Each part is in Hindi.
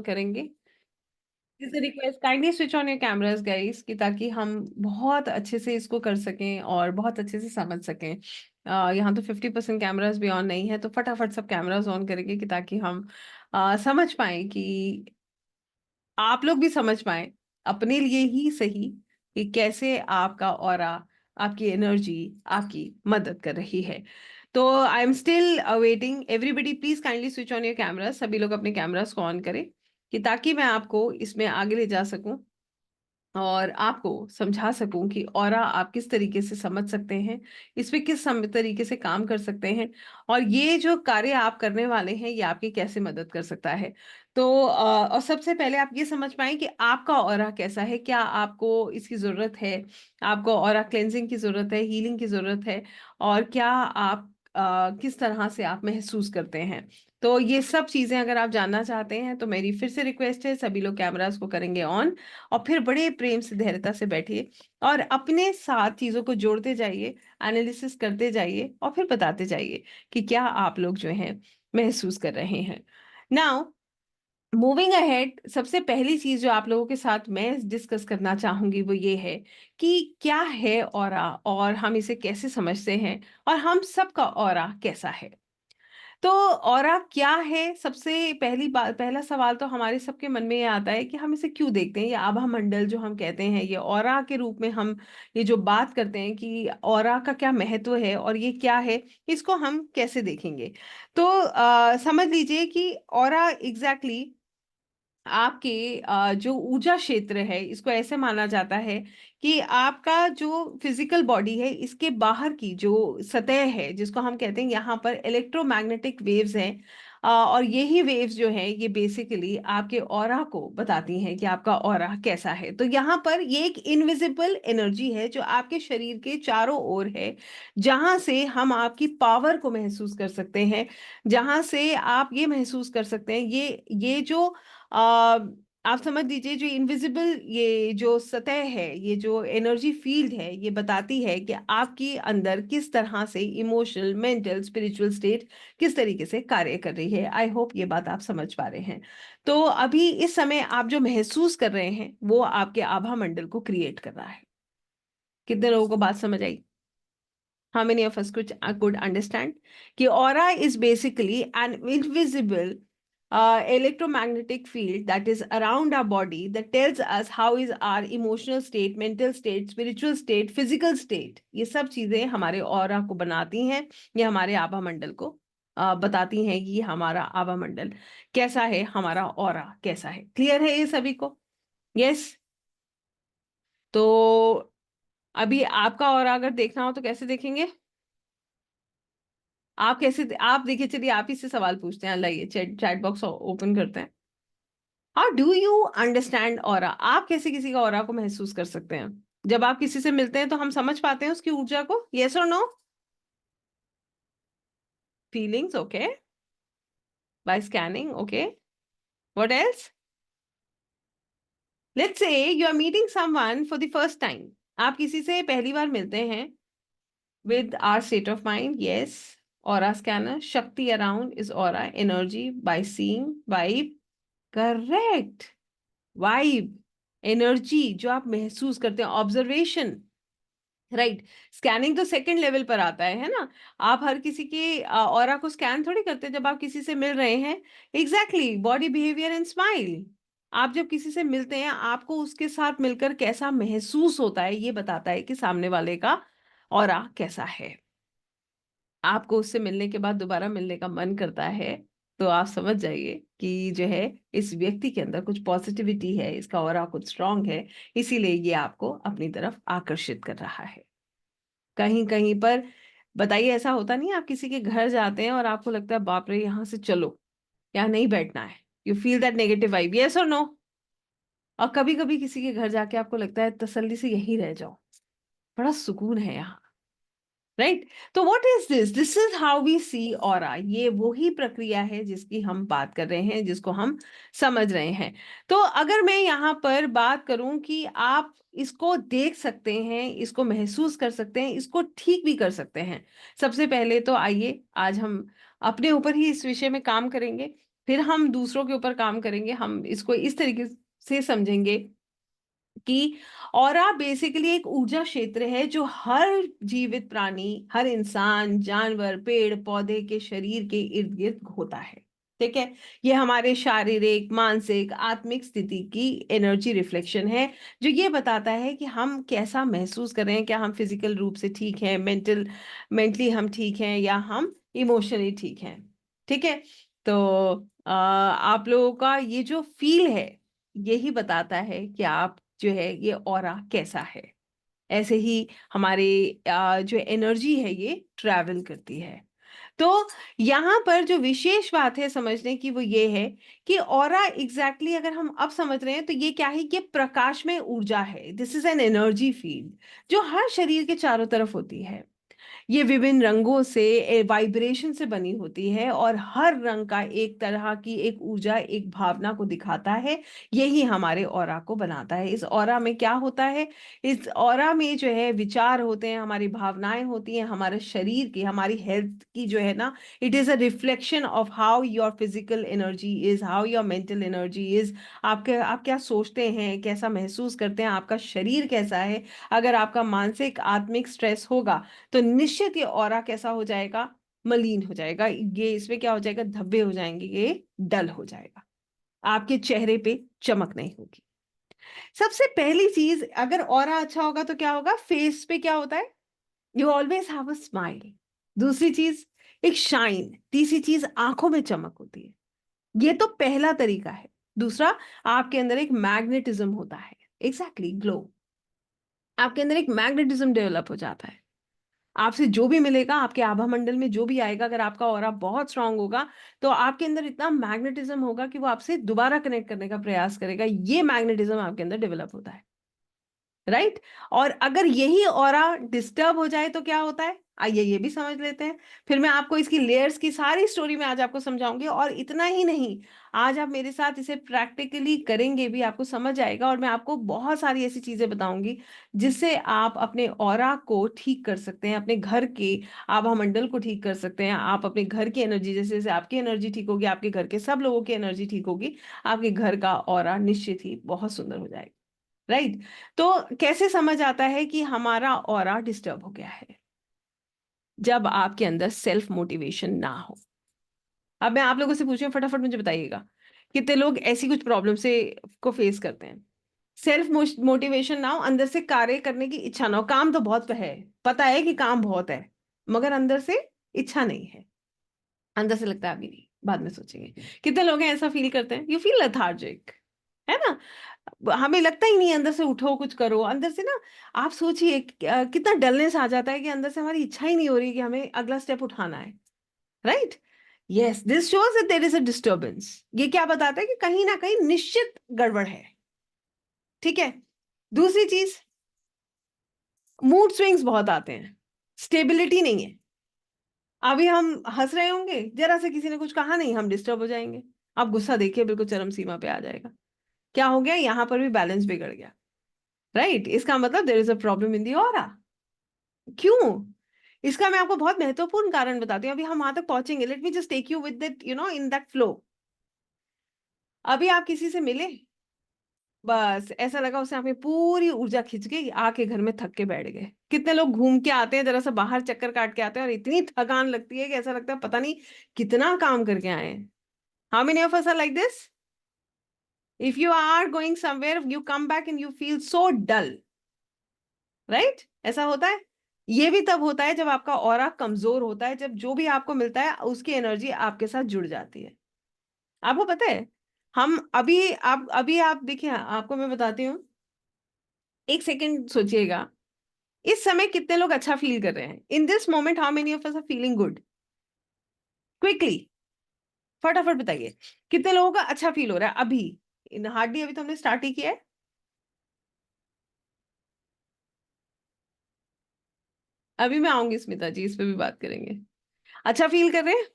करेंगे। Is a request, kindly switch on your cameras guys, कि ताकि हम बहुत अच्छे से इसको कर सकें और बहुत अच्छे से समझ सकें। यहाँ तो 50% कैमरास भी ऑन नहीं है, तो फटाफट सब कैमरास ऑन करेंगे कि ताकि हम समझ पाए, कि आप लोग भी समझ पाए अपने लिए ही सही, कि कैसे आपका ऑरा, आपकी एनर्जी आपकी मदद कर रही है। तो I am still awaiting everybody, please kindly switch on your cameras, सभी लोग अपने कैमरास को ऑन करें, कि ताकि मैं आपको इसमें आगे ले जा सकूं और आपको समझा सकूं कि ऑरा आप किस तरीके से समझ सकते हैं, इस पे किस तरीके से काम कर सकते हैं, और ये जो कार्य आप करने वाले हैं ये आपकी कैसे मदद कर सकता है। तो और सबसे पहले आप ये समझ पाए कि आपका ऑरा कैसा है, क्या आपको इसकी ज़रूरत है, आपको ऑरा क्लेंजिंग की ज़रूरत है, हीलिंग की ज़रूरत है, और क्या आप किस तरह से आप महसूस करते हैं। तो ये सब चीज़ें अगर आप जानना चाहते हैं तो मेरी फिर से रिक्वेस्ट है, सभी लोग कैमरास को करेंगे ऑन, और फिर बड़े प्रेम से धैर्यता से बैठिए और अपने साथ चीजों को जोड़ते जाइए, एनालिसिस करते जाइए, और फिर बताते जाइए कि क्या आप लोग जो हैं महसूस कर रहे हैं। नाउ मूविंग अहेड, सबसे पहली चीज जो आप लोगों के साथ मैं डिस्कस करना चाहूंगी वो ये है कि क्या है ऑरा, और हम इसे कैसे समझते हैं, और हम सबका ऑरा कैसा है। तो ऑरा क्या है, सबसे पहली बात, पहला सवाल तो हमारे सबके मन में ये आता है कि हम इसे क्यों देखते हैं। ये आभा मंडल जो हम कहते हैं, ये ऑरा के रूप में हम ये जो बात करते हैं कि ऑरा का क्या महत्व है और ये क्या है, इसको हम कैसे देखेंगे। तो समझ लीजिए कि ऑरा एग्जैक्टली आपके जो ऊर्जा क्षेत्र है, इसको ऐसे माना जाता है कि आपका जो फिजिकल बॉडी है, इसके बाहर की जो सतह है, जिसको हम कहते हैं यहाँ पर इलेक्ट्रोमैग्नेटिक वेव्स हैं, और यही वेव्स जो हैं ये बेसिकली आपके ऑरा को बताती हैं कि आपका ऑरा कैसा है। तो यहाँ पर ये एक इनविजिबल एनर्जी है जो आपके शरीर के चारों ओर है, जहां से हम आपकी पावर को महसूस कर सकते हैं, जहां से आप ये महसूस कर सकते हैं, ये जो आ, आप समझ लीजिए, जो इनविजिबल ये जो सतह है, ये जो एनर्जी फील्ड है, ये बताती है कि आपकी अंदर किस तरह से इमोशनल, मेंटल, स्पिरिचुअल स्टेट किस तरीके से कार्य कर रही है। आई होप ये बात आप समझ पा रहे हैं। तो अभी इस समय आप जो महसूस कर रहे हैं वो आपके आभा मंडल को क्रिएट कर रहा है। कितने लोगों को बात समझ आई? How many of us could understand कि aura is basically an invisible electromagnetic field that is around our body that tells us how is our emotional state, mental state, spiritual state, physical state। ये सब चीजें हमारे aura को बनाती हैं, ये हमारे आभा मंडल को बताती हैं कि हमारा आभा मंडल कैसा है, हमारा ऑरा कैसा है। क्लियर है ये सभी को? यस। तो अभी आपका ऑरा अगर देखना हो तो कैसे देखेंगे? आप कैसे, आप देखिए, चलिए आप ही से सवाल पूछते हैं, लाइए चैट चैट बॉक्स ओपन करते हैं। How do you understand aura? आप कैसे किसी का ऑरा को महसूस कर सकते हैं? जब आप किसी से मिलते हैं तो हम समझ पाते हैं उसकी ऊर्जा को, यस और no? Feelings, okay, by scanning, okay, what else? Let's say you are meeting someone for the first time, आप किसी से पहली बार मिलते हैं, with our state of mind, yes, aura scanner, shakti around is aura, energy by seeing, vibe, correct, vibe, energy जो आप महसूस करते हैं, ऑब्जर्वेशन, राइट। स्कैनिंग तो सेकंड लेवल पर आता है ना। आप हर किसी के ऑरा को स्कैन थोड़ी करते जब आप किसी से मिल रहे हैं। Exactly, body behaviour and smile. आप जब किसी से मिलते हैं, आपको उसके साथ मिलकर कैसा महसूस होता है ये बताता है कि सामने वाले का ऑरा कैसा है। आपको उससे मिलने के बाद दोबारा मिलने का मन करता है, तो आप समझ जाइए कि जो है इस व्यक्ति के अंदर कुछ पॉजिटिविटी है, इसका ऑरा कुछ स्ट्रांग है, इसीलिए ये आपको अपनी तरफ आकर्षित कर रहा है। कहीं कहीं पर बताइए, ऐसा होता नहीं है, आप किसी के घर जाते हैं और आपको लगता है बाप रे यहाँ से चलो, यहाँ नहीं बैठना है, you feel that negative vibe, yes और नो? और कभी कभी किसी के घर जाके आपको लगता है तसल्ली से यहीं रह जाओ, बड़ा सुकून है यहाँ, राइट। तो what is this is how we see aura. ये वही प्रक्रिया है जिसकी हम बात कर रहे हैं, जिसको हम समझ रहे हैं। तो अगर मैं यहाँ पर बात करूं कि आप इसको देख सकते हैं, इसको महसूस कर सकते हैं, इसको ठीक भी कर सकते हैं, सबसे पहले तो आइए आज हम अपने ऊपर ही इस विषय में काम करेंगे। फिर हम दूसरों के ऊपर काम करेंगे, हम इसको इस तरीके से समझेंगे कि ऑरा बेसिकली एक ऊर्जा क्षेत्र है जो हर जीवित प्राणी, हर इंसान, जानवर, पेड़ पौधे के शरीर के इर्द गिर्द होता है। ठीक है, ये हमारे शारीरिक, मानसिक, आत्मिक स्थिति की एनर्जी रिफ्लेक्शन है, जो ये बताता है कि हम कैसा महसूस कर रहे हैं, क्या हम फिजिकल रूप से ठीक हैं, मेंटली हम ठीक हैं, या हम इमोशनली ठीक हैं। ठीक है, तो आप लोगों का ये जो फील है यही बताता है कि आप जो है ये ऑरा कैसा है। ऐसे ही हमारे जो एनर्जी है ये ट्रैवल करती है। तो यहाँ पर जो विशेष बात है समझने की वो ये है कि ऑरा एग्जैक्टली अगर हम अब समझ रहे हैं तो ये क्या है, ये प्रकाश में ऊर्जा है। This is an energy field जो हर शरीर के चारों तरफ होती है। ये विभिन्न रंगों से, वाइब्रेशन से बनी होती है, और हर रंग का एक तरह की एक ऊर्जा, एक भावना को दिखाता है। यही हमारे ऑरा को बनाता है। इस ऑरा में क्या होता है, इस ऑरा में जो है विचार होते हैं, हमारी भावनाएं होती हैं, हमारे शरीर की, हमारी हेल्थ की जो है ना, it is a reflection of how your physical energy is, how your mental energy is. आप क्या सोचते हैं, कैसा महसूस करते हैं, आपका शरीर कैसा है। अगर आपका मानसिक आत्मिक स्ट्रेस होगा तो निश्चित ये ऑरा कैसा हो जाएगा, मलिन हो जाएगा। ये इसमें क्या हो जाएगा, धब्बे हो जाएंगे, ये डल हो जाएगा, आपके चेहरे पे चमक नहीं होगी। सबसे पहली चीज, अगर ऑरा अच्छा होगा तो क्या होगा, फेस पे क्या होता है, you always have a smile. दूसरी चीज एक शाइन। तीसरी चीज आंखों में चमक होती है। ये तो पहला तरीका है। दूसरा, आपके अंदर एक मैग्नेटिज्म होता है। Exactly, glow. आपके अंदर एक मैग्नेटिज्म डेवलप हो जाता है। आपसे जो भी मिलेगा, आपके आभा मंडल में जो भी आएगा, अगर आपका ऑरा बहुत स्ट्रांग होगा तो आपके अंदर इतना मैग्नेटिज्म होगा कि वो आपसे दोबारा कनेक्ट करने का प्रयास करेगा। ये मैग्नेटिज्म आपके अंदर डेवलप होता है, राइट। और अगर यही ऑरा डिस्टर्ब हो जाए तो क्या होता है, आइए ये भी समझ लेते हैं। फिर मैं आपको इसकी लेयर्स की सारी स्टोरी में आज आपको समझाऊंगी, और इतना ही नहीं, आज आप मेरे साथ इसे प्रैक्टिकली करेंगे भी, आपको समझ आएगा, और मैं आपको बहुत सारी ऐसी चीजें बताऊंगी जिससे आप अपने ऑरा को ठीक कर सकते हैं, अपने घर के आभा मंडल को ठीक कर सकते हैं। आप अपने घर की एनर्जी, जैसे जैसे आपकी एनर्जी ठीक होगी, आपके घर के सब लोगों की एनर्जी ठीक होगी, आपके घर का ऑरा निश्चित ही बहुत सुंदर हो जाएगा, राइट। तो कैसे समझ आता है कि हमारा ऑरा डिस्टर्ब हो गया है, जब आपके अंदर सेल्फ मोटिवेशन ना हो। अब मैं आप लोगों से पूछ रही हूँ, फटाफट मुझे बताइएगा, कितने लोग ऐसी कुछ प्रॉब्लम से को फेस करते हैं। सेल्फ मोटिवेशन ना हो, अंदर से कार्य करने की इच्छा ना हो। काम तो बहुत है, पता है कि काम बहुत है, मगर अंदर से इच्छा नहीं है। अंदर से लगता है अभी नहीं, बाद में सोचेंगे। कितने लोग हैं ऐसा फील करते हैं, यू फील लेथार्जिक, है ना। हमें लगता ही नहीं है अंदर से उठो कुछ करो, अंदर से ना। आप सोचिए कितना डलनेस आ जाता है कि अंदर से हमारी इच्छा ही नहीं हो रही कि हमें अगला स्टेप उठाना है, right. Yes, this shows that there is a disturbance. ये क्या बताता है कि कहीं ना कहीं निश्चित गड़बड़ है। ठीक है, दूसरी चीज, मूड स्विंग्स बहुत आते हैं, स्टेबिलिटी नहीं है। अभी हम हंस रहे होंगे, जरा से किसी ने कुछ कहा नहीं, हम डिस्टर्ब हो जाएंगे। आप गुस्सा देखिए, बिल्कुल चरम सीमा पे आ जाएगा। क्या हो गया, यहां पर भी बैलेंस बिगड़ गया, राइट। इसका मतलब there is a problem in the aura. क्यों, इसका मैं आपको बहुत महत्वपूर्ण कारण बताती हूँ, अभी हम वहां तक पहुंचेंगे। Let me just take you with that, in that flow. अभी आप किसी से मिले, बस ऐसा लगा उसने आपकी पूरी ऊर्जा खिंच गई, आके घर में थक के बैठ गए। कितने लोग घूम के आते हैं, जरा सा बाहर चक्कर काट के आते हैं, और इतनी थकान लगती है कि ऐसा लगता है पता नहीं कितना काम करके आए हैं। How many of us are like this? If you are going somewhere, you come back and you feel so dull, right. ऐसा होता है। ये भी तब होता है जब आपका ऑरा कमजोर होता है, जब जो भी आपको मिलता है उसकी एनर्जी आपके साथ जुड़ जाती है। आपको पता है, हम अभी आप देखिए, आपको मैं बताती हूँ, एक सेकंड सोचिएगा, इस समय कितने लोग अच्छा फील कर रहे हैं। In this moment how many of us are feeling good, quickly, फटाफट बताइए। कितने लोगों का अच्छा फील हो रहा है अभी, इन हार्डली, अभी तो हमने स्टार्ट ही किया है। अभी मैं आऊंगी स्मिता जी, इस पे भी बात करेंगे। अच्छा फील कर रहे हैं,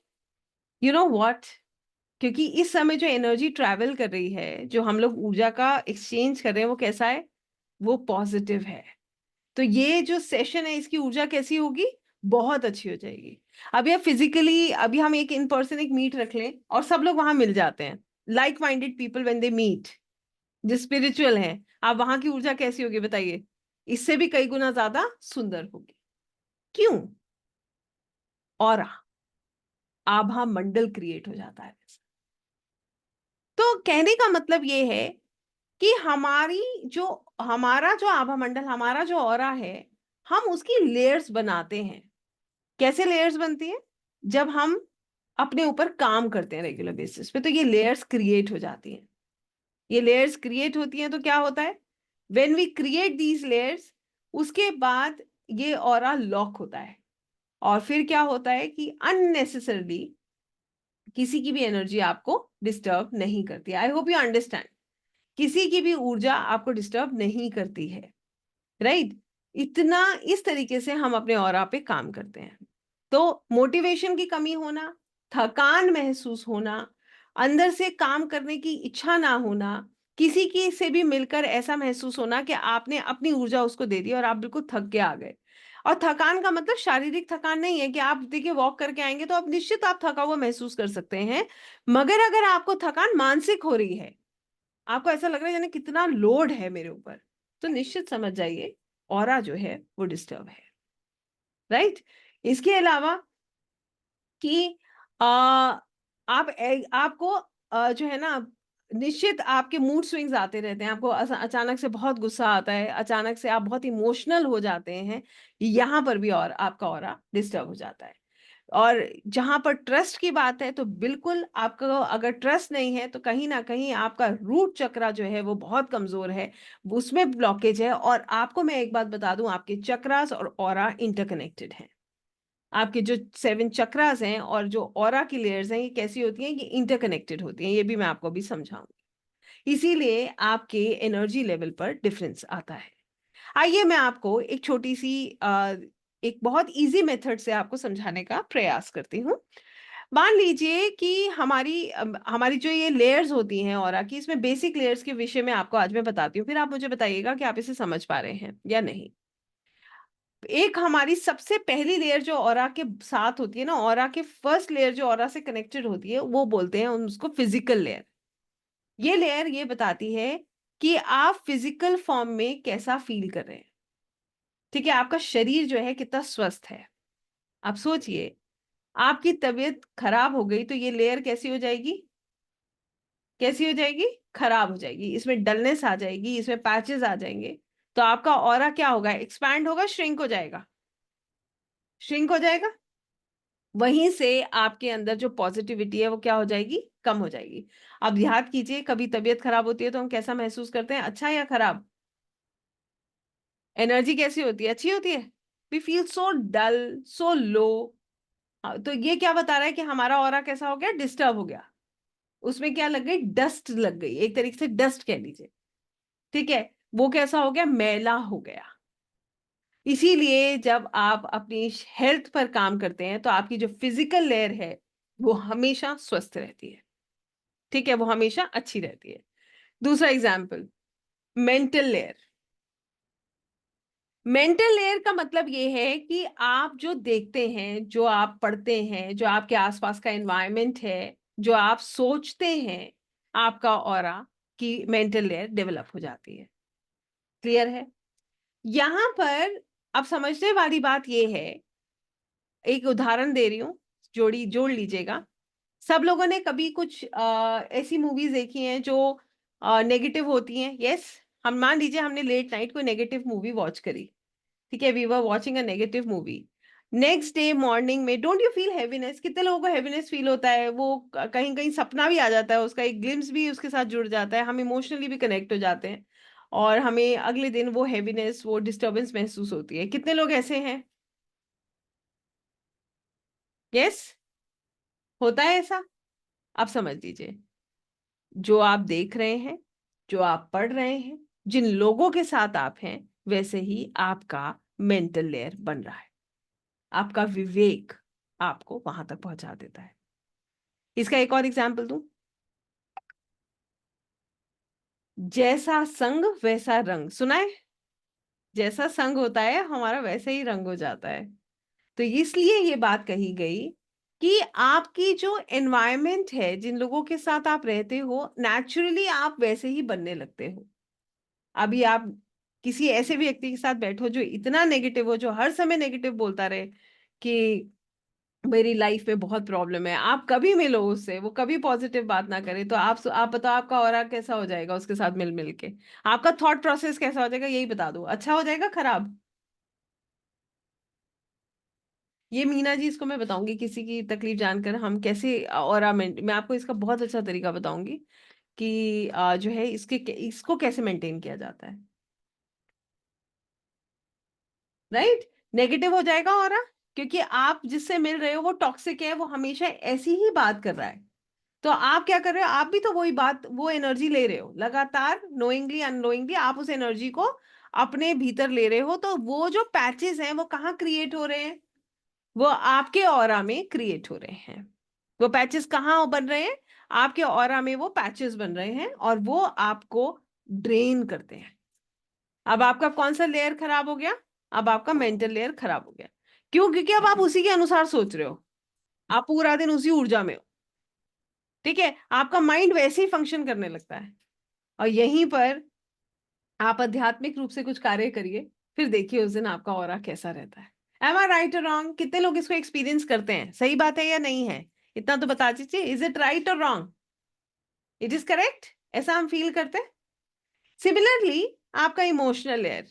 यू नो व्हाट, क्योंकि इस समय जो एनर्जी ट्रैवल कर रही है, जो हम लोग ऊर्जा का एक्सचेंज कर रहे हैं, वो कैसा है, वो पॉजिटिव है। तो ये जो सेशन है, इसकी ऊर्जा कैसी होगी, बहुत अच्छी हो जाएगी। अभी आप फिजिकली, अभी हम एक इन पर्सन एक मीट रख लें और सब लोग वहां मिल जाते हैं, like minded people when they meet, जो स्पिरिचुअल है, आप वहां की ऊर्जा कैसी होगी बताइए? इससे भी कई गुना ज्यादा सुंदर होगी। क्यों? ऑरा, आभा मंडल क्रिएट हो जाता है। तो कहने का मतलब ये है कि जो हमारा जो आभा मंडल, हमारा जो ऑरा है, हम उसकी लेयर्स बनाते हैं। कैसे लेयर्स बनती है? जब हम अपने ऊपर काम करते हैं रेगुलर बेसिस पे, तो ये लेयर्स क्रिएट हो जाती हैं। ये लेयर्स क्रिएट होती हैं तो क्या होता है, when we create these layers, उसके बाद ये ऑरा लॉक होता है। और फिर क्या होता है कि अननेसेसरली किसी की भी एनर्जी आपको डिस्टर्ब नहीं करती। I hope you understand. किसी की भी ऊर्जा आपको डिस्टर्ब नहीं करती है, राइट? इतना इस तरीके से हम अपने ऑरा पे काम करते हैं। तो मोटिवेशन की कमी होना, थकान महसूस होना, अंदर से काम करने की इच्छा ना होना, किसी की से भी मिलकर ऐसा महसूस होना कि आपने अपनी ऊर्जा उसको दे दी और आप बिल्कुल थक के आ गए। और थकान का मतलब शारीरिक थकान नहीं है कि आप देखिए वॉक करके आएंगे तो आप निश्चित आप थका हुआ महसूस कर सकते हैं। मगर अगर आपको थकान मानसिक हो रही है, आपको ऐसा लग रहा है यानी कितना लोड है मेरे ऊपर, तो निश्चित समझ जाइए ऑरा जो है वो डिस्टर्ब है, राइट? इसके अलावा कि आ, आपको जो है ना, निश्चित आपके मूड स्विंग्स आते रहते हैं, आपको अचानक से बहुत गुस्सा आता है, अचानक से आप बहुत इमोशनल हो जाते हैं, यहाँ पर भी और आपका ऑरा डिस्टर्ब हो जाता है। और जहां पर ट्रस्ट की बात है तो बिल्कुल आपका अगर ट्रस्ट नहीं है तो कहीं ना कहीं आपका रूट चक्रा जो है वो बहुत कमजोर है, उसमें ब्लॉकेज है। और आपको मैं एक बात बता दूं, आपके चक्रास और ऑरा इंटरकनेक्टेड हैं। आपके जो 7 चक्रास हैं और जो ऑरा की लेयर्स हैं, ये कैसी होती हैं? ये इंटरकनेक्टेड होती हैं, ये भी मैं आपको अभी समझाऊंगी। इसीलिए आपके एनर्जी लेवल पर डिफरेंस आता है। आइए मैं आपको एक छोटी सी एक बहुत इजी मेथड से आपको समझाने का प्रयास करती हूँ। मान लीजिए कि हमारी जो ये लेयर्स होती हैं ऑरा की, इसमें बेसिक लेयर्स के विषय में आपको आज मैं बताती हूँ, फिर आप मुझे बताइएगा कि आप इसे समझ पा रहे हैं या नहीं। एक हमारी सबसे पहली लेयर जो ऑरा के साथ होती है ना, ऑरा के फर्स्ट लेयर जो ऑरा से कनेक्टेड होती है, वो बोलते हैं उसको फिजिकल लेयर। ये लेयर ये बताती है कि आप फिजिकल फॉर्म में कैसा फील कर रहे हैं। ठीक है, आपका शरीर जो है कितना स्वस्थ है। आप सोचिए, आपकी तबीयत खराब हो गई तो ये लेयर कैसी हो जाएगी? कैसी हो जाएगी? खराब हो जाएगी। इसमें डलनेस आ जाएगी, इसमें पैचेस आ जाएंगे। तो आपका ऑरा क्या होगा? एक्सपैंड होगा, श्रिंक हो जाएगा? श्रिंक हो जाएगा। वहीं से आपके अंदर जो पॉजिटिविटी है वो क्या हो जाएगी? कम हो जाएगी। अब याद कीजिए, कभी तबीयत खराब होती है तो हम कैसा महसूस करते हैं, अच्छा या खराब? एनर्जी कैसी होती है? अच्छी होती है। वी फील सो डल, सो लो। तो ये क्या बता रहा है कि हमारा ऑरा कैसा हो गया? डिस्टर्ब हो गया। उसमें क्या लग गई? डस्ट लग गई, एक तरीके से डस्ट कह लीजिए। ठीक है, वो कैसा हो गया? मैला हो गया। इसीलिए जब आप अपनी हेल्थ पर काम करते हैं तो आपकी जो फिजिकल लेयर है वो हमेशा स्वस्थ रहती है। ठीक है, वो हमेशा अच्छी रहती है। दूसरा example, mental layer. Mental layer का मतलब ये है कि आप जो देखते हैं, जो आप पढ़ते हैं, जो आपके आसपास का एनवायरनमेंट है, जो आप सोचते हैं, आपका ऑरा की मेंटल लेयर डेवलप हो जाती है। क्लियर है? यहां पर अब समझने वाली बात यह है, एक उदाहरण दे रही हूं, जोड़ लीजिएगा। सब लोगों ने कभी कुछ ऐसी मूवीज देखी हैं जो नेगेटिव होती हैं। यस, हम मान लीजिए हमने लेट नाइट कोई नेगेटिव मूवी वॉच करी। ठीक है, we were watching a negative movie. Next day morning में डोंट यू फील हैवीनेस? कितने लोगों को हैवीनेस फील होता है? वो कहीं कहीं सपना भी आ जाता है, उसका एक ग्लिम्स भी उसके साथ जुड़ जाता है, हम इमोशनली भी कनेक्ट हो जाते हैं और हमें अगले दिन वो हैवीनेस, वो डिस्टर्बेंस महसूस होती है। कितने लोग ऐसे हैं? यस, होता है ऐसा। आप समझ लीजिए, जो आप देख रहे हैं, जो आप पढ़ रहे हैं, जिन लोगों के साथ आप हैं, वैसे ही आपका मेंटल लेयर बन रहा है। आपका विवेक आपको वहां तक पहुंचा देता है। इसका एक और एग्जाम्पल दूं। जैसा संग वैसा रंग, सुना है? जैसा संग होता है हमारा वैसे ही रंग हो जाता है। तो इसलिए ये बात कही गई कि आपकी जो एनवायरनमेंट है, जिन लोगों के साथ आप रहते हो, नेचुरली आप वैसे ही बनने लगते हो। अभी आप किसी ऐसे व्यक्ति के साथ बैठो जो इतना नेगेटिव हो, जो हर समय नेगेटिव बोलता रहे कि मेरी लाइफ में बहुत प्रॉब्लम है, आप कभी मिलो उससे, वो कभी पॉजिटिव बात ना करे, तो आप बताओ आपका ऑरा कैसा हो जाएगा उसके साथ मिल मिल के? आपका थॉट प्रोसेस कैसा हो जाएगा, यही बता दो, अच्छा हो जाएगा, खराब? ये मीना जी, इसको मैं बताऊंगी किसी की तकलीफ जानकर हम कैसे ऑरा मैं आपको इसका बहुत अच्छा तरीका बताऊंगी कि जो है इसको कैसे मेंटेन किया जाता है। राइट? नेगेटिव हो जाएगा ऑरा, क्योंकि आप जिससे मिल रहे हो वो टॉक्सिक है, वो हमेशा ऐसी ही बात कर रहा है। तो आप क्या कर रहे हो, आप भी तो वही बात, वो एनर्जी ले रहे हो लगातार, नोइंगली अननोइंगली आप उस एनर्जी को अपने भीतर ले रहे हो। तो वो जो पैचेस हैं वो कहाँ क्रिएट हो रहे हैं? वो आपके ऑरा में क्रिएट हो रहे हैं। वो पैचेस कहाँ बन रहे हैं? आपके ऑरा में वो पैचेस बन रहे हैं, और वो आपको ड्रेन करते हैं। अब आपका कौन सा लेयर खराब हो गया? अब आपका मेंटल लेयर खराब हो गया। क्यों? क्योंकि अब आप उसी के अनुसार सोच रहे हो, आप पूरा दिन उसी ऊर्जा में हो। ठीक है, आपका माइंड वैसे ही फंक्शन करने लगता है। और यहीं पर आप आध्यात्मिक रूप से कुछ कार्य करिए, फिर देखिए उस दिन आपका ऑरा कैसा रहता है। एम आई राइट और रॉन्ग? कितने लोग इसको एक्सपीरियंस करते हैं? सही बात है या नहीं है? इतना तो बता दीजिए, इज इट राइट और रॉन्ग? इट इज करेक्ट, ऐसा हम फील करते हैं। सिमिलरली आपका इमोशनल लेयर,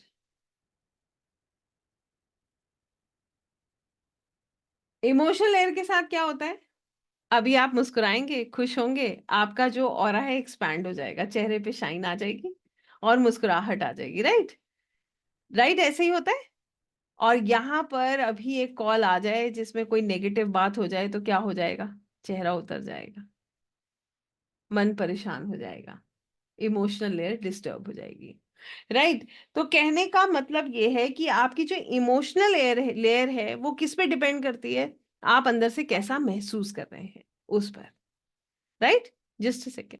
इमोशनल लेयर के साथ क्या होता है? अभी आप मुस्कुराएंगे, खुश होंगे, आपका जो ऑरा है एक्सपैंड हो जाएगा, चेहरे पे शाइन आ जाएगी और मुस्कुराहट आ जाएगी। राइट? राइट, ऐसे ही होता है। और यहाँ पर अभी एक कॉल आ जाए जिसमें कोई नेगेटिव बात हो जाए तो क्या हो जाएगा? चेहरा उतर जाएगा, मन परेशान हो जाएगा, इमोशनल लेयर डिस्टर्ब हो जाएगी। राइट? तो कहने का मतलब ये है कि आपकी जो इमोशनल लेयर है वो किस पे डिपेंड करती है? आप अंदर से कैसा महसूस कर रहे हैं उस पर। राइट? Just second.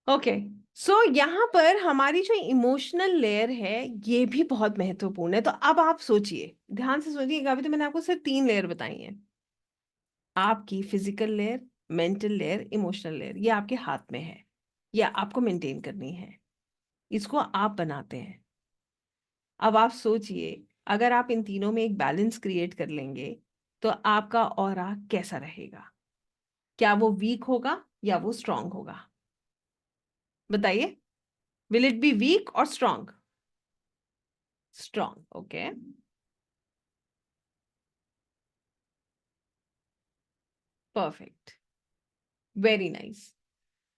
ओके, सो यहाँ पर हमारी जो इमोशनल लेयर है ये भी बहुत महत्वपूर्ण है। तो अब आप सोचिए, ध्यान से सोचिएगा, अभी तो मैंने आपको सिर्फ 3 लेयर बताई हैं। आपकी physical layer, mental layer, emotional layer, ये आपके हाथ में है, ये आपको मेंटेन करनी है, इसको आप बनाते हैं। अब आप सोचिए, अगर आप इन तीनों में एक बैलेंस क्रिएट कर लेंगे तो आपका ऑरा कैसा रहेगा? क्या वो वीक होगा या वो स्ट्रांग होगा? बताइए, विल इट बी वीक और strong? Strong, okay. Perfect, very nice.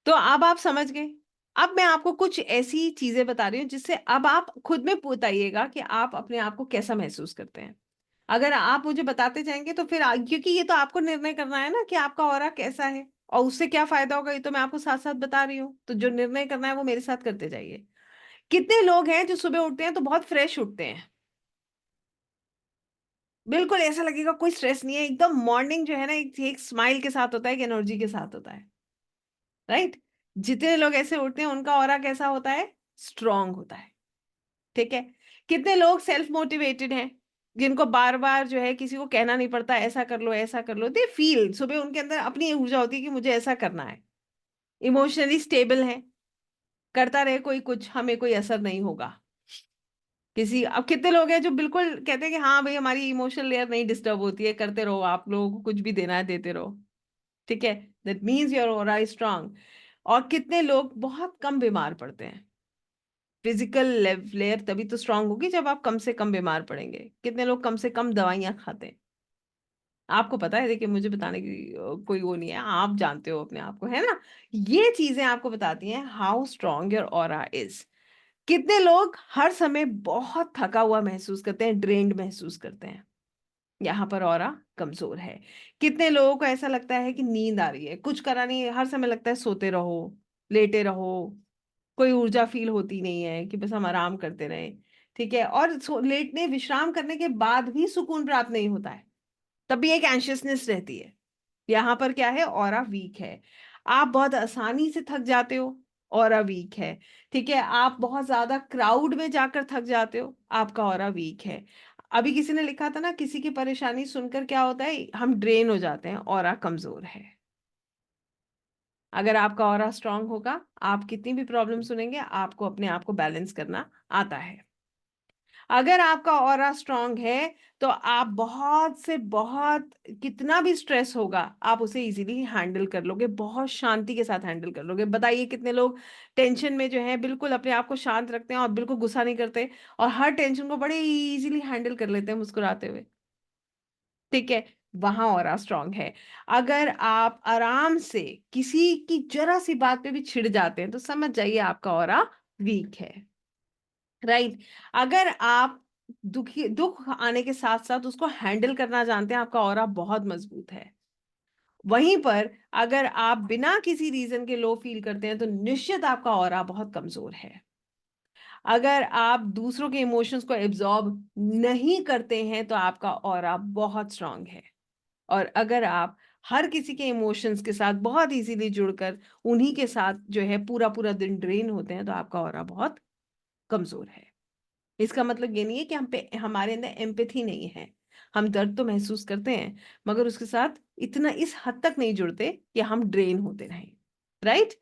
तो अब आप समझ गए। अब मैं आपको कुछ ऐसी चीजें बता रही हूँ जिससे अब आप खुद में बताइएगा कि आप अपने आप को कैसा महसूस करते हैं। अगर आप मुझे बताते जाएंगे तो फिर क्योंकि ये तो आपको निर्णय करना है ना कि आपका ऑरा कैसा है और उससे क्या फायदा होगा, ये तो मैं आपको साथ साथ बता रही हूँ। तो जो निर्णय करना है वो मेरे साथ करते जाइए। कितने लोग हैं जो सुबह उठते हैं तो बहुत फ्रेश उठते हैं, बिल्कुल ऐसा लगेगा कोई स्ट्रेस नहीं है, एकदम मॉर्निंग जो है ना एक स्माइल के साथ होता है, एक एनर्जी के साथ होता है। राइट? जितने लोग ऐसे उठते हैं उनका ऑरा कैसा होता है? स्ट्रांग होता है। ठीक है? कितने लोग सेल्फ मोटिवेटेड हैं, जिनको बार बार जो है किसी को कहना नहीं पड़ता ऐसा कर लो ऐसा कर लो, दे फील, सुबह उनके अंदर अपनी ऊर्जा होती है कि मुझे ऐसा करना है। इमोशनली स्टेबल है, करता रहे कोई कुछ, हमें कोई असर नहीं होगा किसी। अब कितने लोग हैं जो बिल्कुल कहते हैं कि हाँ भाई हमारी इमोशनल लेयर नहीं डिस्टर्ब होती है, करते रहो, आप लोगों को कुछ भी देना है देते रहो। ठीक है, that means your aura is strong. और कितने लोग बहुत कम बीमार पड़ते हैं? फिजिकल लेयर तभी तो स्ट्रांग होगी जब आप कम से कम बीमार पड़ेंगे। कितने लोग कम से कम दवाइयां खाते हैं? आपको पता है, देखिए मुझे बताने की कोई वो नहीं है, आप जानते हो अपने आप को, है ना? ये चीजें आपको बताती हैं how strong your aura is. कितने लोग हर समय बहुत थका हुआ महसूस करते हैं, ड्रेन्ड महसूस करते हैं? यहाँ पर ऑरा कमजोर है। कितने लोगों को ऐसा लगता है कि नींद आ रही है, कुछ करा नहीं, हर समय लगता है सोते रहो, लेटे रहो, कोई ऊर्जा फील होती नहीं है कि बस हम आराम करते रहे। ठीक है, और लेटने विश्राम करने के बाद भी सुकून प्राप्त नहीं होता है, तब भी एक एंशियसनेस रहती है। यहाँ पर क्या है, ऑरा वीक है। आप बहुत आसानी से थक जाते हो, ऑरा वीक है। ठीक है, आप बहुत ज्यादा क्राउड में जाकर थक जाते हो, आपका ऑरा वीक है। अभी किसी ने लिखा था ना, किसी की परेशानी सुनकर क्या होता है, हम ड्रेन हो जाते हैं, ऑरा कमजोर है। अगर आपका ऑरा स्ट्रांग होगा, आप कितनी भी प्रॉब्लम सुनेंगे, आपको अपने आप को बैलेंस करना आता है। अगर आपका ऑरा स्ट्रांग है, तो आप बहुत से बहुत, कितना भी स्ट्रेस होगा, आप उसे इजीली हैंडल कर लोगे, बहुत शांति के साथ हैंडल कर लोगे। बताइए कितने लोग टेंशन में जो है बिल्कुल अपने आप को शांत रखते हैं और बिल्कुल गुस्सा नहीं करते, और हर टेंशन को बड़े इजीली हैंडल कर लेते हैं मुस्कुराते हुए। ठीक है, वहां ऑरा स्ट्रांग है। अगर आप आराम से किसी की जरा सी बात पे भी छिड़ जाते हैं, तो समझ जाइए आपका ऑरा वीक है। राइट। अगर आप दुख आने के साथ साथ उसको हैंडल करना जानते हैं, आपका ऑरा बहुत मजबूत है। वहीं पर अगर आप बिना किसी रीजन के लो फील करते हैं, तो निश्चित आपका ऑरा बहुत कमजोर है। अगर आप दूसरों के इमोशंस को एब्जॉर्ब नहीं करते हैं, तो आपका ऑरा बहुत स्ट्रांग है। और अगर आप हर किसी के इमोशंस के साथ बहुत इजीली जुड़कर उन्हीं के साथ जो है पूरा पूरा दिन ड्रेन होते हैं, तो आपका ऑरा बहुत कमजोर है। इसका मतलब ये नहीं है कि हम पे हमारे अंदर एम्पैथी नहीं है। हम दर्द तो महसूस करते हैं, मगर उसके साथ इतना इस हद तक नहीं जुड़ते कि हम ड्रेन होते रहें। राइट।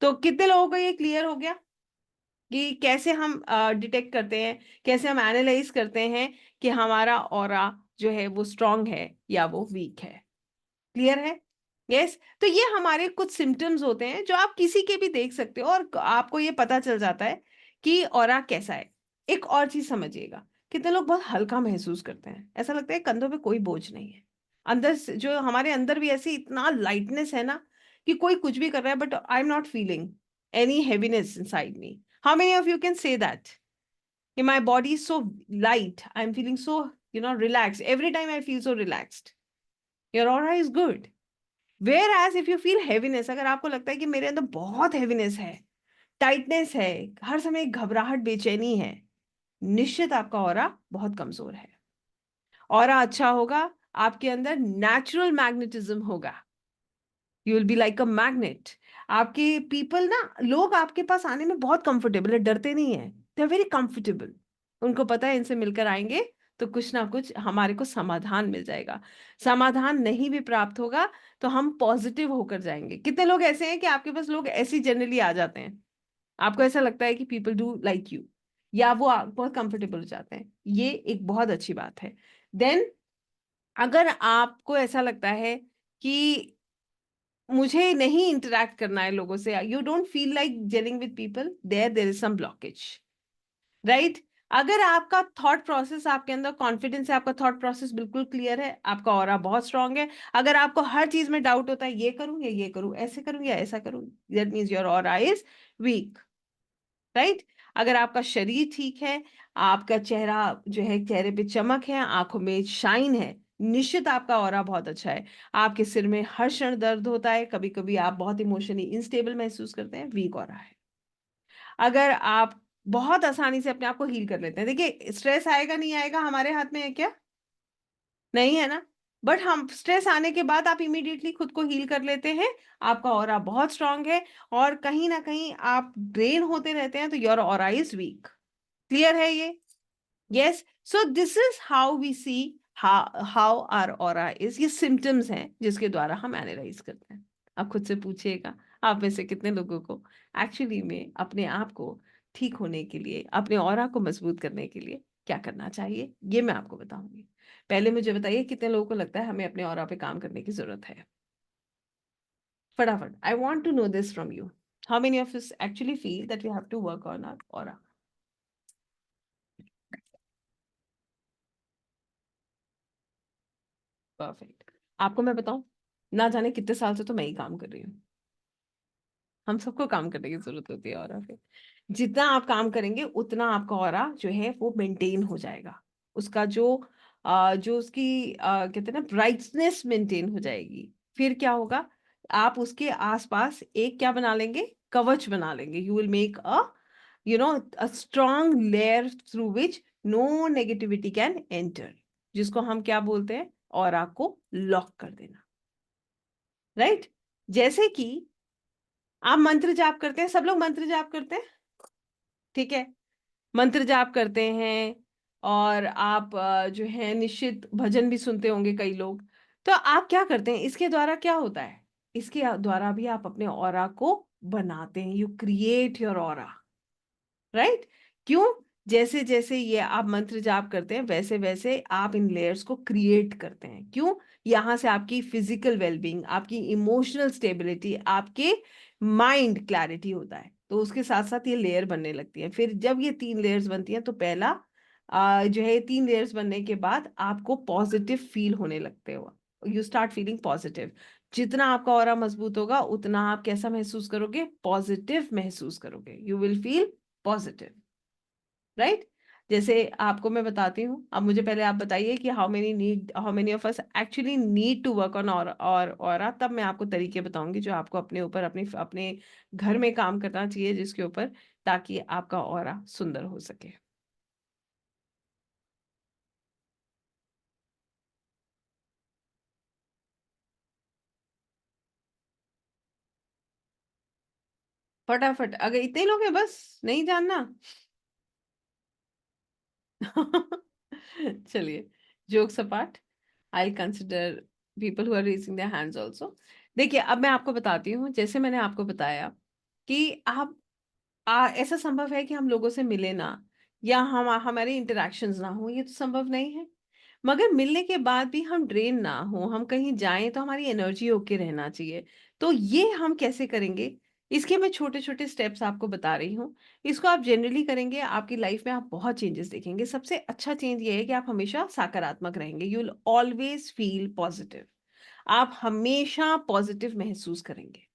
तो कितने लोगों को ये क्लियर हो गया कि कैसे हम डिटेक्ट करते हैं, कैसे हम एनालाइज करते हैं कि हमारा ऑरा जो है वो स्ट्रांग है या वो वीक है? क्लियर है? यस। तो ये हमारे कुछ सिम्टम्स होते हैं जो आप किसी के भी देख सकते हो, और आपको ये पता चल जाता है कि ऑरा कैसा है। एक और चीज समझिएगा, कितने लोग बहुत हल्का महसूस करते हैं, ऐसा लगता है कंधों पे कोई बोझ नहीं है। अंदर जो हमारे अंदर भी ऐसी इतना लाइटनेस है ना, कि कोई कुछ भी कर रहा है but I am not feeling any heaviness inside me. How many of you can say that कि my body is so light, I am feeling so relax, every time I feel so relaxed, your aura is good. Whereas if you feel heaviness, अगर आपको लगता है कि मेरे अंदर बहुत हैवीनेस है, टाइटनेस है, हर समय एक घबराहट बेचैनी है, निश्चित आपका ऑरा बहुत कमजोर है। ऑरा अच्छा होगा, आपके अंदर नेचुरल मैग्नेटिज्म होगा, you will be like a magnet. आपके पीपल ना, लोग आपके पास आने में बहुत कंफर्टेबल है, डरते नहीं है, दे आर वेरी कंफर्टेबल। उनको पता है इनसे मिलकर आएंगे तो कुछ ना कुछ हमारे को समाधान मिल जाएगा। समाधान नहीं भी प्राप्त होगा, तो हम पॉजिटिव होकर जाएंगे। कितने लोग ऐसे हैं कि आपके पास लोग ऐसे जनरली आ जाते हैं, आपको ऐसा लगता है कि पीपल डू लाइक यू, या वो बहुत कंफर्टेबल हो जाते हैं, ये एक बहुत अच्छी बात है। देन अगर आपको ऐसा लगता है कि मुझे नहीं इंटरेक्ट करना है लोगों से, you don't feel like jelling with people, there is some blockage. Right. अगर आपका थॉट प्रोसेस, आपके अंदर कॉन्फिडेंस है, आपका थॉट प्रोसेस बिल्कुल क्लियर है, आपका ऑरा बहुत स्ट्रांग है। अगर आपको हर चीज में डाउट होता है, ये करूं या ये करूं, ऐसे करूं या ऐसा करूं, that means your aura is week. Right. अगर आपका शरीर ठीक है, आपका चेहरा जो है, चेहरे पे चमक है, आंखों में शाइन है, निश्चित आपका ऑरा बहुत अच्छा है। आपके सिर में हर क्षण दर्द होता है, कभी कभी आप बहुत इमोशनली इंस्टेबल महसूस करते हैं, वीक ऑरा है। अगर आप बहुत आसानी से अपने आप को हील कर लेते हैं, देखिए स्ट्रेस आएगा नहीं आएगा हमारे हाथ में है क्या? नहीं है ना। बट हम स्ट्रेस आने के बाद आप इमीडिएटली खुद को हील कर लेते हैं, आपका ऑरा बहुत स्ट्रांग है। और कहीं ना कहीं आप ड्रेन होते रहते हैं, तो your aura is weak. Clear है ये? Yes. So this is how we see how are aura is. ये सिम्टम्स हैं जिसके द्वारा हम एनालाइज करते हैं। आप खुद से पूछिएगा, आप में से कितने लोगों को एक्चुअली में अपने आप को ठीक होने के लिए, अपने ऑरा को मजबूत करने के लिए क्या करना चाहिए, ये मैं आपको बताऊंगी। पहले मुझे बताइए, कितने लोगों को लगता है हमें अपने ऑरा पे काम करने की जरूरत है? फटाफट, I want to know this from you. How many of us actually feel that we have to work on our aura? Perfect. आपको मैं बताऊं, ना जाने कितने साल से तो मैं ही काम कर रही हूँ। हम सबको काम करने की जरूरत होती है ऑरा पे। जितना आप काम करेंगे, उतना आपका ऑरा जो है वो मेंटेन हो जाएगा। उसका जो उसकी कहते हैं ना, ब्राइटनेस मेंटेन हो जाएगी। फिर क्या होगा, आप उसके आसपास एक क्या बना लेंगे, कवच बना लेंगे। You will make a you know, a strong layer through which no negativity can enter, जिसको हम क्या बोलते हैं, ऑरा को लॉक कर देना, राइट? जैसे कि आप मंत्र जाप करते हैं, सब लोग मंत्र जाप करते हैं, ठीक है? मंत्र जाप करते हैं, और आप जो है निश्चित भजन भी सुनते होंगे कई लोग। तो आप क्या करते हैं, इसके द्वारा क्या होता है, इसके द्वारा भी आप अपने ऑरा को बनाते हैं, you create your aura, right? क्यों? जैसे जैसे ये आप मंत्र जाप करते हैं, वैसे वैसे आप इन लेयर्स को क्रिएट करते हैं। क्यों? यहां से आपकी फिजिकल वेलबींग, आपकी इमोशनल स्टेबिलिटी, आपके माइंड क्लैरिटी होता है, तो उसके साथ साथ ये लेयर बनने लगती है। फिर जब ये 3 लेयर्स बनती हैं, तो पहला जो है 3 लेयर्स बनने के बाद आपको पॉजिटिव फील होने लगते हो, यू स्टार्ट फीलिंग पॉजिटिव। जितना आपका ऑरा मजबूत होगा, उतना आप कैसा महसूस करोगे, पॉजिटिव महसूस करोगे, you will feel positive, right? जैसे आपको मैं बताती हूँ, अब मुझे पहले आप बताइए कि how many of us actually need to work on our aura, तब मैं आपको तरीके बताऊंगी जो आपको अपने ऊपर, अपने अपने घर में काम करना चाहिए जिसके ऊपर, ताकि आपका ऑरा सुंदर हो सके। फटाफट, अगर इतने लोग हैं बस, नहीं जानना? चलिए, jokes apart, I consider people who are raising their hands also. देखिए, अब मैं आपको बताती हूँ, जैसे मैंने आपको बताया कि आप ऐसा संभव है कि हम लोगों से मिले ना, या हम हमारे इंटरेक्शंस ना हो, ये तो संभव नहीं है। मगर मिलने के बाद भी हम ड्रेन ना हो, हम कहीं जाएं तो हमारी एनर्जी ओके रहना चाहिए। तो ये हम कैसे करेंगे, इसके मैं छोटे छोटे स्टेप्स आपको बता रही हूँ। इसको आप जनरली करेंगे, आपकी लाइफ में आप बहुत चेंजेस देखेंगे। सबसे अच्छा चेंज ये है कि आप हमेशा सकारात्मक रहेंगे, you will always feel positive, आप हमेशा पॉजिटिव महसूस करेंगे।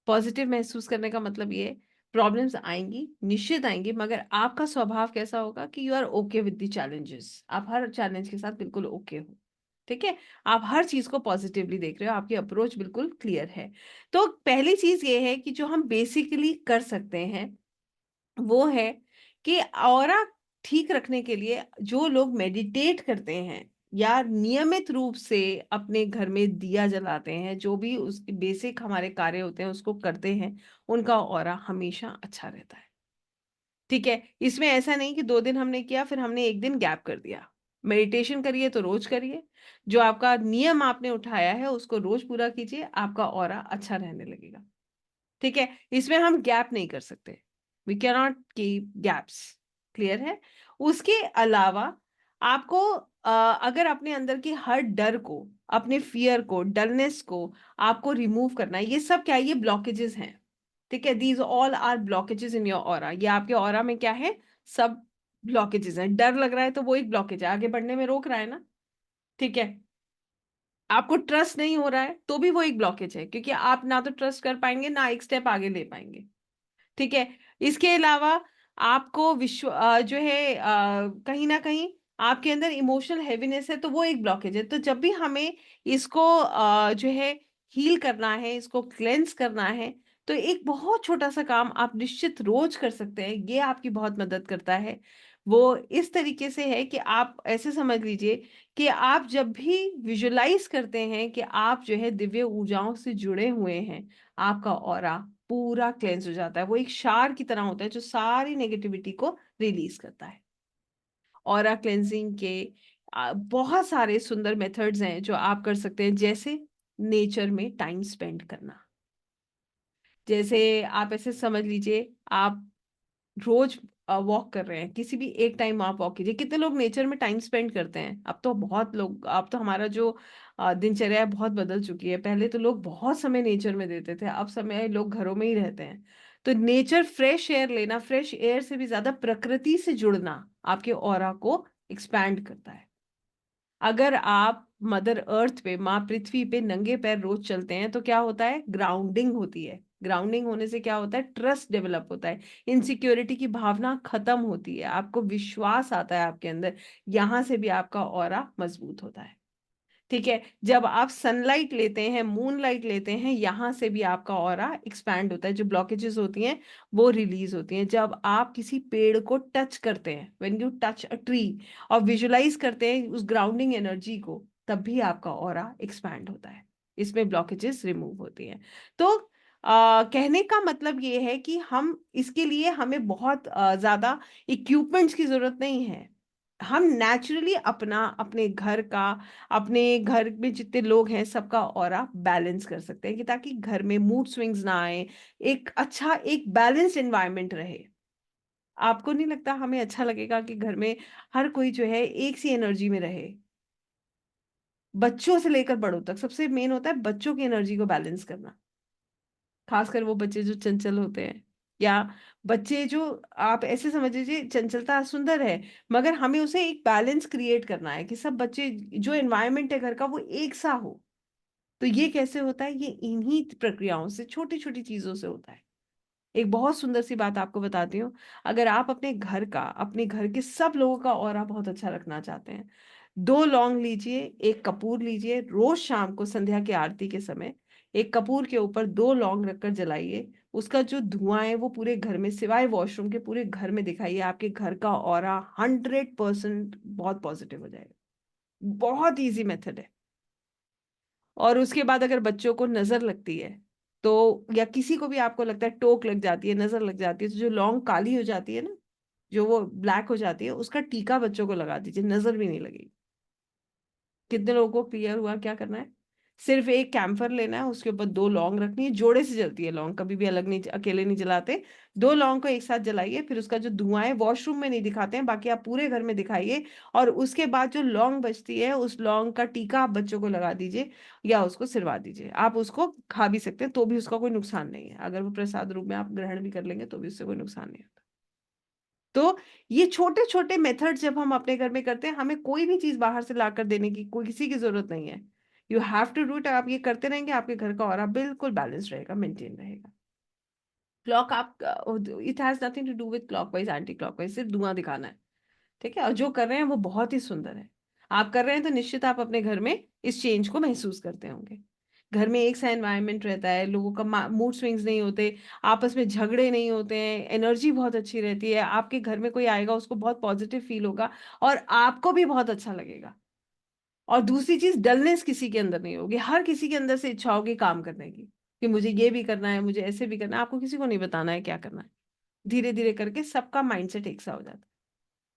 पॉजिटिव महसूस करने का मतलब ये है, प्रॉब्लम्स आएंगी, निश्चित आएंगी, मगर आपका स्वभाव कैसा होगा कि you are okay with the challenges, आप हर चैलेंज के साथ बिल्कुल ओके हो, ठीक है? आप हर चीज को पॉजिटिवली देख रहे हो, आपकी अप्रोच बिल्कुल क्लियर है। तो पहली चीज ये है कि जो हम बेसिकली कर सकते हैं, वो है कि ऑरा ठीक रखने के लिए जो लोग मेडिटेट करते हैं, या नियमित रूप से अपने घर में दिया जलाते हैं, जो भी उस बेसिक हमारे कार्य होते हैं उसको करते हैं, उनका ऑरा हमेशा अच्छा रहता है, ठीक है? इसमें ऐसा नहीं कि 2 दिन हमने किया फिर हमने एक दिन गैप कर दिया। मेडिटेशन करिए तो रोज करिए, जो आपका नियम आपने उठाया है उसको रोज पूरा कीजिए, आपका ऑरा अच्छा रहने लगेगा, ठीक है? इसमें हम गैप नहीं कर सकते, we can not keep gaps, clear है? उसके अलावा आपको अगर अपने अंदर की हर डर को, अपने फियर को, डलनेस को आपको रिमूव करना है, ये सब क्या है, ये ब्लॉकेजेस हैं, ठीक है? These all are blockages in your aura. ये आपके ऑरा में क्या है, सब ब्लॉकेजेस हैं। डर लग रहा है तो वो एक ब्लॉकेज है, आगे बढ़ने में रोक रहा है ना, ठीक है? आपको ट्रस्ट नहीं हो रहा है तो भी वो एक ब्लॉकेज है, क्योंकि आप ना तो ट्रस्ट कर पाएंगे, ना एक स्टेप आगे ले पाएंगे, ठीक है? इसके अलावा आपको जो है कहीं ना कहीं आपके अंदर इमोशनल हैवीनेस है, तो वो एक ब्लॉकेज है। तो जब भी हमें इसको जो है हील करना है, इसको क्लेंस करना है, तो एक बहुत छोटा सा काम आप निश्चित रोज कर सकते हैं, ये आपकी बहुत मदद करता है। वो इस तरीके से है कि आप ऐसे समझ लीजिए कि आप जब भी विजुलाइज करते हैं कि आप जो है दिव्य ऊर्जाओं से जुड़े हुए हैं, आपका ऑरा पूरा क्लेंस हो जाता है। वो एक क्षार की तरह होता है जो सारी नेगेटिविटी को रिलीज करता है। ऑरा क्लेंजिंग के बहुत सारे सुंदर मेथड्स हैं जो आप कर सकते हैं, जैसे नेचर में टाइम स्पेंड करना। जैसे आप ऐसे समझ लीजिए, आप रोज वॉक कर रहे हैं, किसी भी एक टाइम आप वॉक कीजिए। कितने लोग नेचर में टाइम स्पेंड करते हैं? अब तो बहुत लोग, अब तो हमारा जो दिनचर्या है बहुत बदल चुकी है। पहले तो लोग बहुत समय नेचर में देते थे, अब समय लोग घरों में ही रहते हैं। तो नेचर, फ्रेश एयर लेना, फ्रेश एयर से भी ज्यादा प्रकृति से जुड़ना आपके ऑरा को एक्सपैंड करता है। अगर आप मदर अर्थ पे, माँ पृथ्वी पे नंगे पैर रोज चलते हैं, तो क्या होता है, ग्राउंडिंग होती है। ग्राउंडिंग होने से क्या होता है, ट्रस्ट डेवलप होता है, इनसिक्योरिटी की भावना खत्म होती है, आपको विश्वास आता है आपके अंदर, यहां से भी आपका ऑरा मजबूत होता है, ठीक है, जब आप सनलाइट लेते हैं, मून लाइट लेते हैं, यहां से भी आपका ऑरा एक्सपैंड होता है, जो ब्लॉकेजेस होती हैं वो रिलीज होती हैं। जब आप किसी पेड़ को टच करते हैं, when you touch a tree, और विजुलाइज करते हैं उस ग्राउंडिंग एनर्जी को, तब भी आपका ऑरा एक्सपैंड होता है, इसमें ब्लॉकेजेस रिमूव होती हैं। तो कहने का मतलब ये है कि हम इसके लिए हमें बहुत ज्यादा इक्विपमेंट्स की जरूरत नहीं है। हम नेचुरली अपना, अपने घर का, अपने घर में जितने लोग हैं सबका ऑरा बैलेंस कर सकते हैं, कि ताकि घर में मूड स्विंग्स ना आए, एक अच्छा एक बैलेंस्ड एनवायरनमेंट रहे। आपको नहीं लगता हमें अच्छा लगेगा कि घर में हर कोई जो है एक सी एनर्जी में रहे? बच्चों से लेकर बड़ों तक सबसे मेन होता है बच्चों की एनर्जी को बैलेंस करना, खासकर वो बच्चे जो चंचल होते हैं, या बच्चे जो, आप ऐसे समझ लीजिए चंचलता सुंदर है, मगर हमें उसे एक बैलेंस क्रिएट करना है कि सब बच्चे, जो एनवायरनमेंट है घर का वो एक सा हो। तो ये कैसे होता है? ये इन्हीं प्रक्रियाओं से, छोटी छोटी चीजों से होता है। एक बहुत सुंदर सी बात आपको बताती हूँ। अगर आप अपने घर का, अपने घर के सब लोगों का ऑरा बहुत अच्छा रखना चाहते हैं, 2 लौंग लीजिए, एक कपूर लीजिए, रोज शाम को संध्या की आरती के समय एक कपूर के ऊपर 2 लौंग रखकर जलाइए। उसका जो धुआं है वो पूरे घर में, सिवाय वॉशरूम के, पूरे घर में दिखाइए। आपके घर का ऑरा 100% बहुत पॉजिटिव हो जाएगा। बहुत इजी मेथड है। और उसके बाद अगर बच्चों को नजर लगती है, तो या किसी को भी आपको लगता है टोक लग जाती है, नजर लग जाती है, तो जो लौंग काली हो जाती है ना, जो वो ब्लैक हो जाती है, उसका टीका बच्चों को लगा दीजिए, नजर भी नहीं लगेगी। कितने लोगों को क्लियर हुआ क्या करना है? सिर्फ एक कैम्फर लेना है, उसके ऊपर 2 लौंग रखनी है, जोड़े से जलती है लौंग, कभी भी अलग नहीं, अकेले नहीं जलाते। 2 लौंग को एक साथ जलाइए, फिर उसका जो धुआं है वॉशरूम में नहीं दिखाते हैं, बाकी आप पूरे घर में दिखाइए। और उसके बाद जो लौंग बचती है, उस लौंग का टीका आप बच्चों को लगा दीजिए, या उसको सिरवा दीजिए। आप उसको खा भी सकते हैं, तो भी उसका कोई नुकसान नहीं है। अगर वो प्रसाद रूप में आप ग्रहण भी कर लेंगे तो भी उससे कोई नुकसान नहीं होता। तो ये छोटे छोटे मेथड जब हम अपने घर में करते हैं, हमें कोई भी चीज बाहर से लाकर देने की कोई किसी की जरूरत नहीं है। You have to do it. आप ये करते रहेंगे, आपके घर का ऑरा बिल्कुल बैलेंस रहेगा, मेंटेन रहेगा। क्लॉक आप, it has nothing to do with clockwise anti clockwise, सिर्फ धुआं दिखाना है। ठीक है, और जो कर रहे हैं वो बहुत ही सुंदर है। आप कर रहे हैं तो निश्चित आप अपने घर में इस चेंज को महसूस करते होंगे। घर में एक सा एनवायरनमेंट रहता है, लोगों का मूड स्विंग्स नहीं होते, आपस में झगड़े नहीं होते हैं, एनर्जी बहुत अच्छी रहती है। आपके घर में कोई आएगा उसको बहुत पॉजिटिव फील होगा, और आपको भी बहुत अच्छा लगेगा। और दूसरी चीज, डलनेस किसी के अंदर नहीं होगी, हर किसी के अंदर से इच्छा होगी काम करने की, कि मुझे ये भी करना है, मुझे ऐसे भी करना है। आपको किसी को नहीं बताना है क्या करना है। धीरे धीरे करके सबका माइंडसेट एक सा हो जाता है।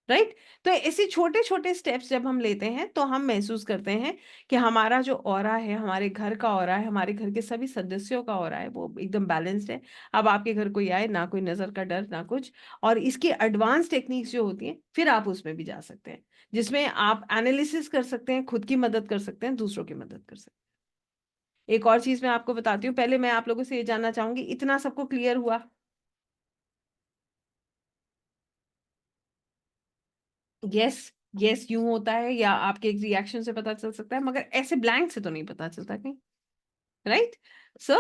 राइट? तो ऐसे छोटे छोटे स्टेप्स जब हम लेते हैं, तो हम महसूस करते हैं कि हमारा जो ऑरा है, हमारे घर का ऑरा है, हमारे घर के सभी सदस्यों का ऑरा है, वो एकदम बैलेंस्ड है। अब आपके घर कोई आए, ना कोई नजर का डर, ना कुछ। और इसकी एडवांस टेक्निक्स जो होती हैं, फिर आप उसमें भी जा सकते हैं, जिसमें आप एनालिसिस कर सकते हैं, खुद की मदद कर सकते हैं, दूसरों की मदद कर सकते हैं। एक और चीज मैं आपको बताती हूँ, पहले मैं आप लोगों से ये जानना चाहूंगी, इतना सबको क्लियर हुआ? यस, यस यूं होता है, या आपके एक रिएक्शन से पता चल सकता है, मगर ऐसे ब्लैंक से तो नहीं पता चलता कहीं। राइट? सो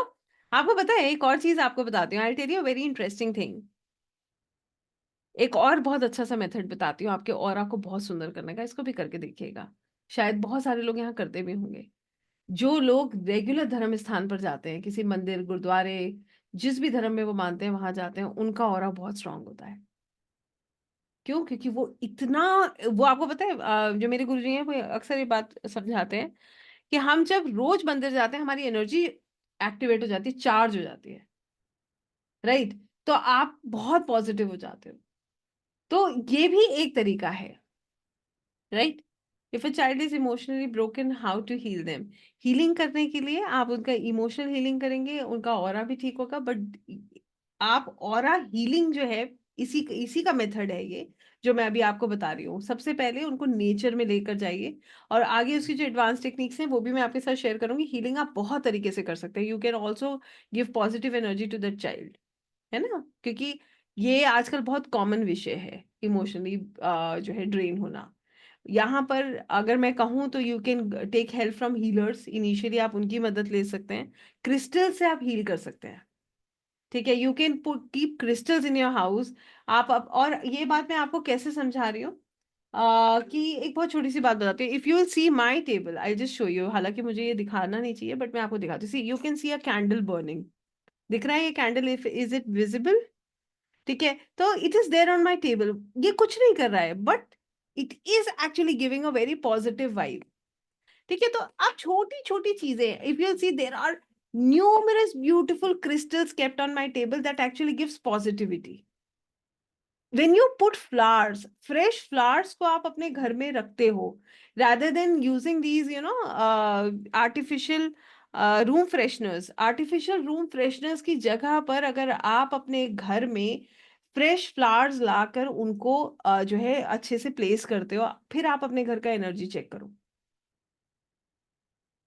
आपको पता है, एक और चीज आपको बताती हूँ, I tell you very interesting thing. एक और बहुत अच्छा सा मेथड बताती हूँ आपके ऑरा को बहुत सुंदर करने का, इसको भी करके देखिएगा। शायद बहुत सारे लोग यहाँ करते भी होंगे। जो लोग रेगुलर धर्म स्थान पर जाते हैं, किसी मंदिर, गुरुद्वारे, जिस भी धर्म में वो मानते हैं वहां जाते हैं, उनका ऑरा बहुत स्ट्रांग होता है। क्यों? क्योंकि वो इतना, वो आपको पता है, जो मेरे गुरुजी हैं वो अक्सर ये बात समझाते हैं कि हम जब रोज मंदिर जाते हैं, हमारी एनर्जी एक्टिवेट हो जाती है, चार्ज हो जाती है। राइट? तो आप बहुत पॉजिटिव हो जाते हो। तो ये भी एक तरीका है। Right? If a child is emotionally broken, how to heal them? Healing करने के लिए आप उनका इमोशनल हीलिंग करेंगे, उनका ऑरा भी ठीक होगा, बट आप ऑरा हीलिंग जो है, इसी इसी का मेथड है ये, जो मैं अभी आपको बता रही हूँ। सबसे पहले उनको नेचर में लेकर जाइए, और आगे उसकी जो एडवांस टेक्निक्स हैं वो भी मैं आपके साथ शेयर करूंगी। हीलिंग आप बहुत तरीके से कर सकते हैं। You can also give positive energy to that child, है ना? क्योंकि ये आजकल बहुत कॉमन विषय है, इमोशनली जो है ड्रेन होना। यहाँ पर अगर मैं कहूँ तो you can take help from healers, initially आप उनकी मदद ले सकते हैं। क्रिस्टल से आप हील कर सकते हैं। ठीक है, you can keep crystals in your house. आप और ये बात मैं आपको कैसे समझा रही हूँ, कि एक बहुत छोटी सी बात बताती हूँ। If you will see my table, I just show you, हालांकि मुझे ये दिखाना नहीं चाहिए बट मैं आपको दिखाती हूँ। See, you can see a candle burning. दिख रहा है ये candle? If is it visible? ठीक है, तो it is there on my table. ये कुछ नहीं कर रहा है but it is actually giving a very positive vibe. ठीक है, तो आप छोटी छोटी चीजें, if you see there are numerous beautiful crystals kept on my table that actually gives positivity. When you put flowers, fresh flowers को आप अपने घर में रखते हो, rather than using these artificial artificial room fresheners की जगह पर अगर आप अपने घर में फ्रेश फ्लावर्स लाकर उनको जो है अच्छे से प्लेस करते हो, फिर आप अपने घर का एनर्जी चेक करो।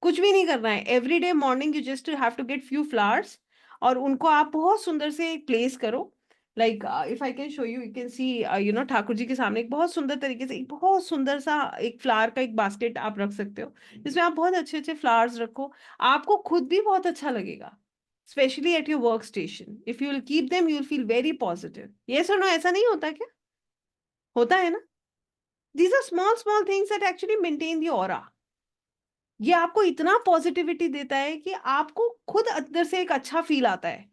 कुछ भी नहीं करना है, every day morning you just have to get few flowers और उनको आप बहुत सुंदर से प्लेस करो। Like if I can show you, you can see, Thakur ji के सामने एक बहुत सुंदर तरीके से एक बहुत सुंदर सा एक फ्लावर का एक बास्केट आप रख सकते हो, जिसमें आप बहुत अच्छे अच्छे फ्लावर्स रखो। आपको खुद भी बहुत अच्छा लगेगा, specially at your work station. If you will keep them you will feel very positive. ये सुनो, ऐसा नहीं होता क्या? होता है ना? These are small small things that actually maintain the aura. ये आपको इतना पॉजिटिविटी देता है कि आपको खुद अंदर से एक अच्छा फील आता है।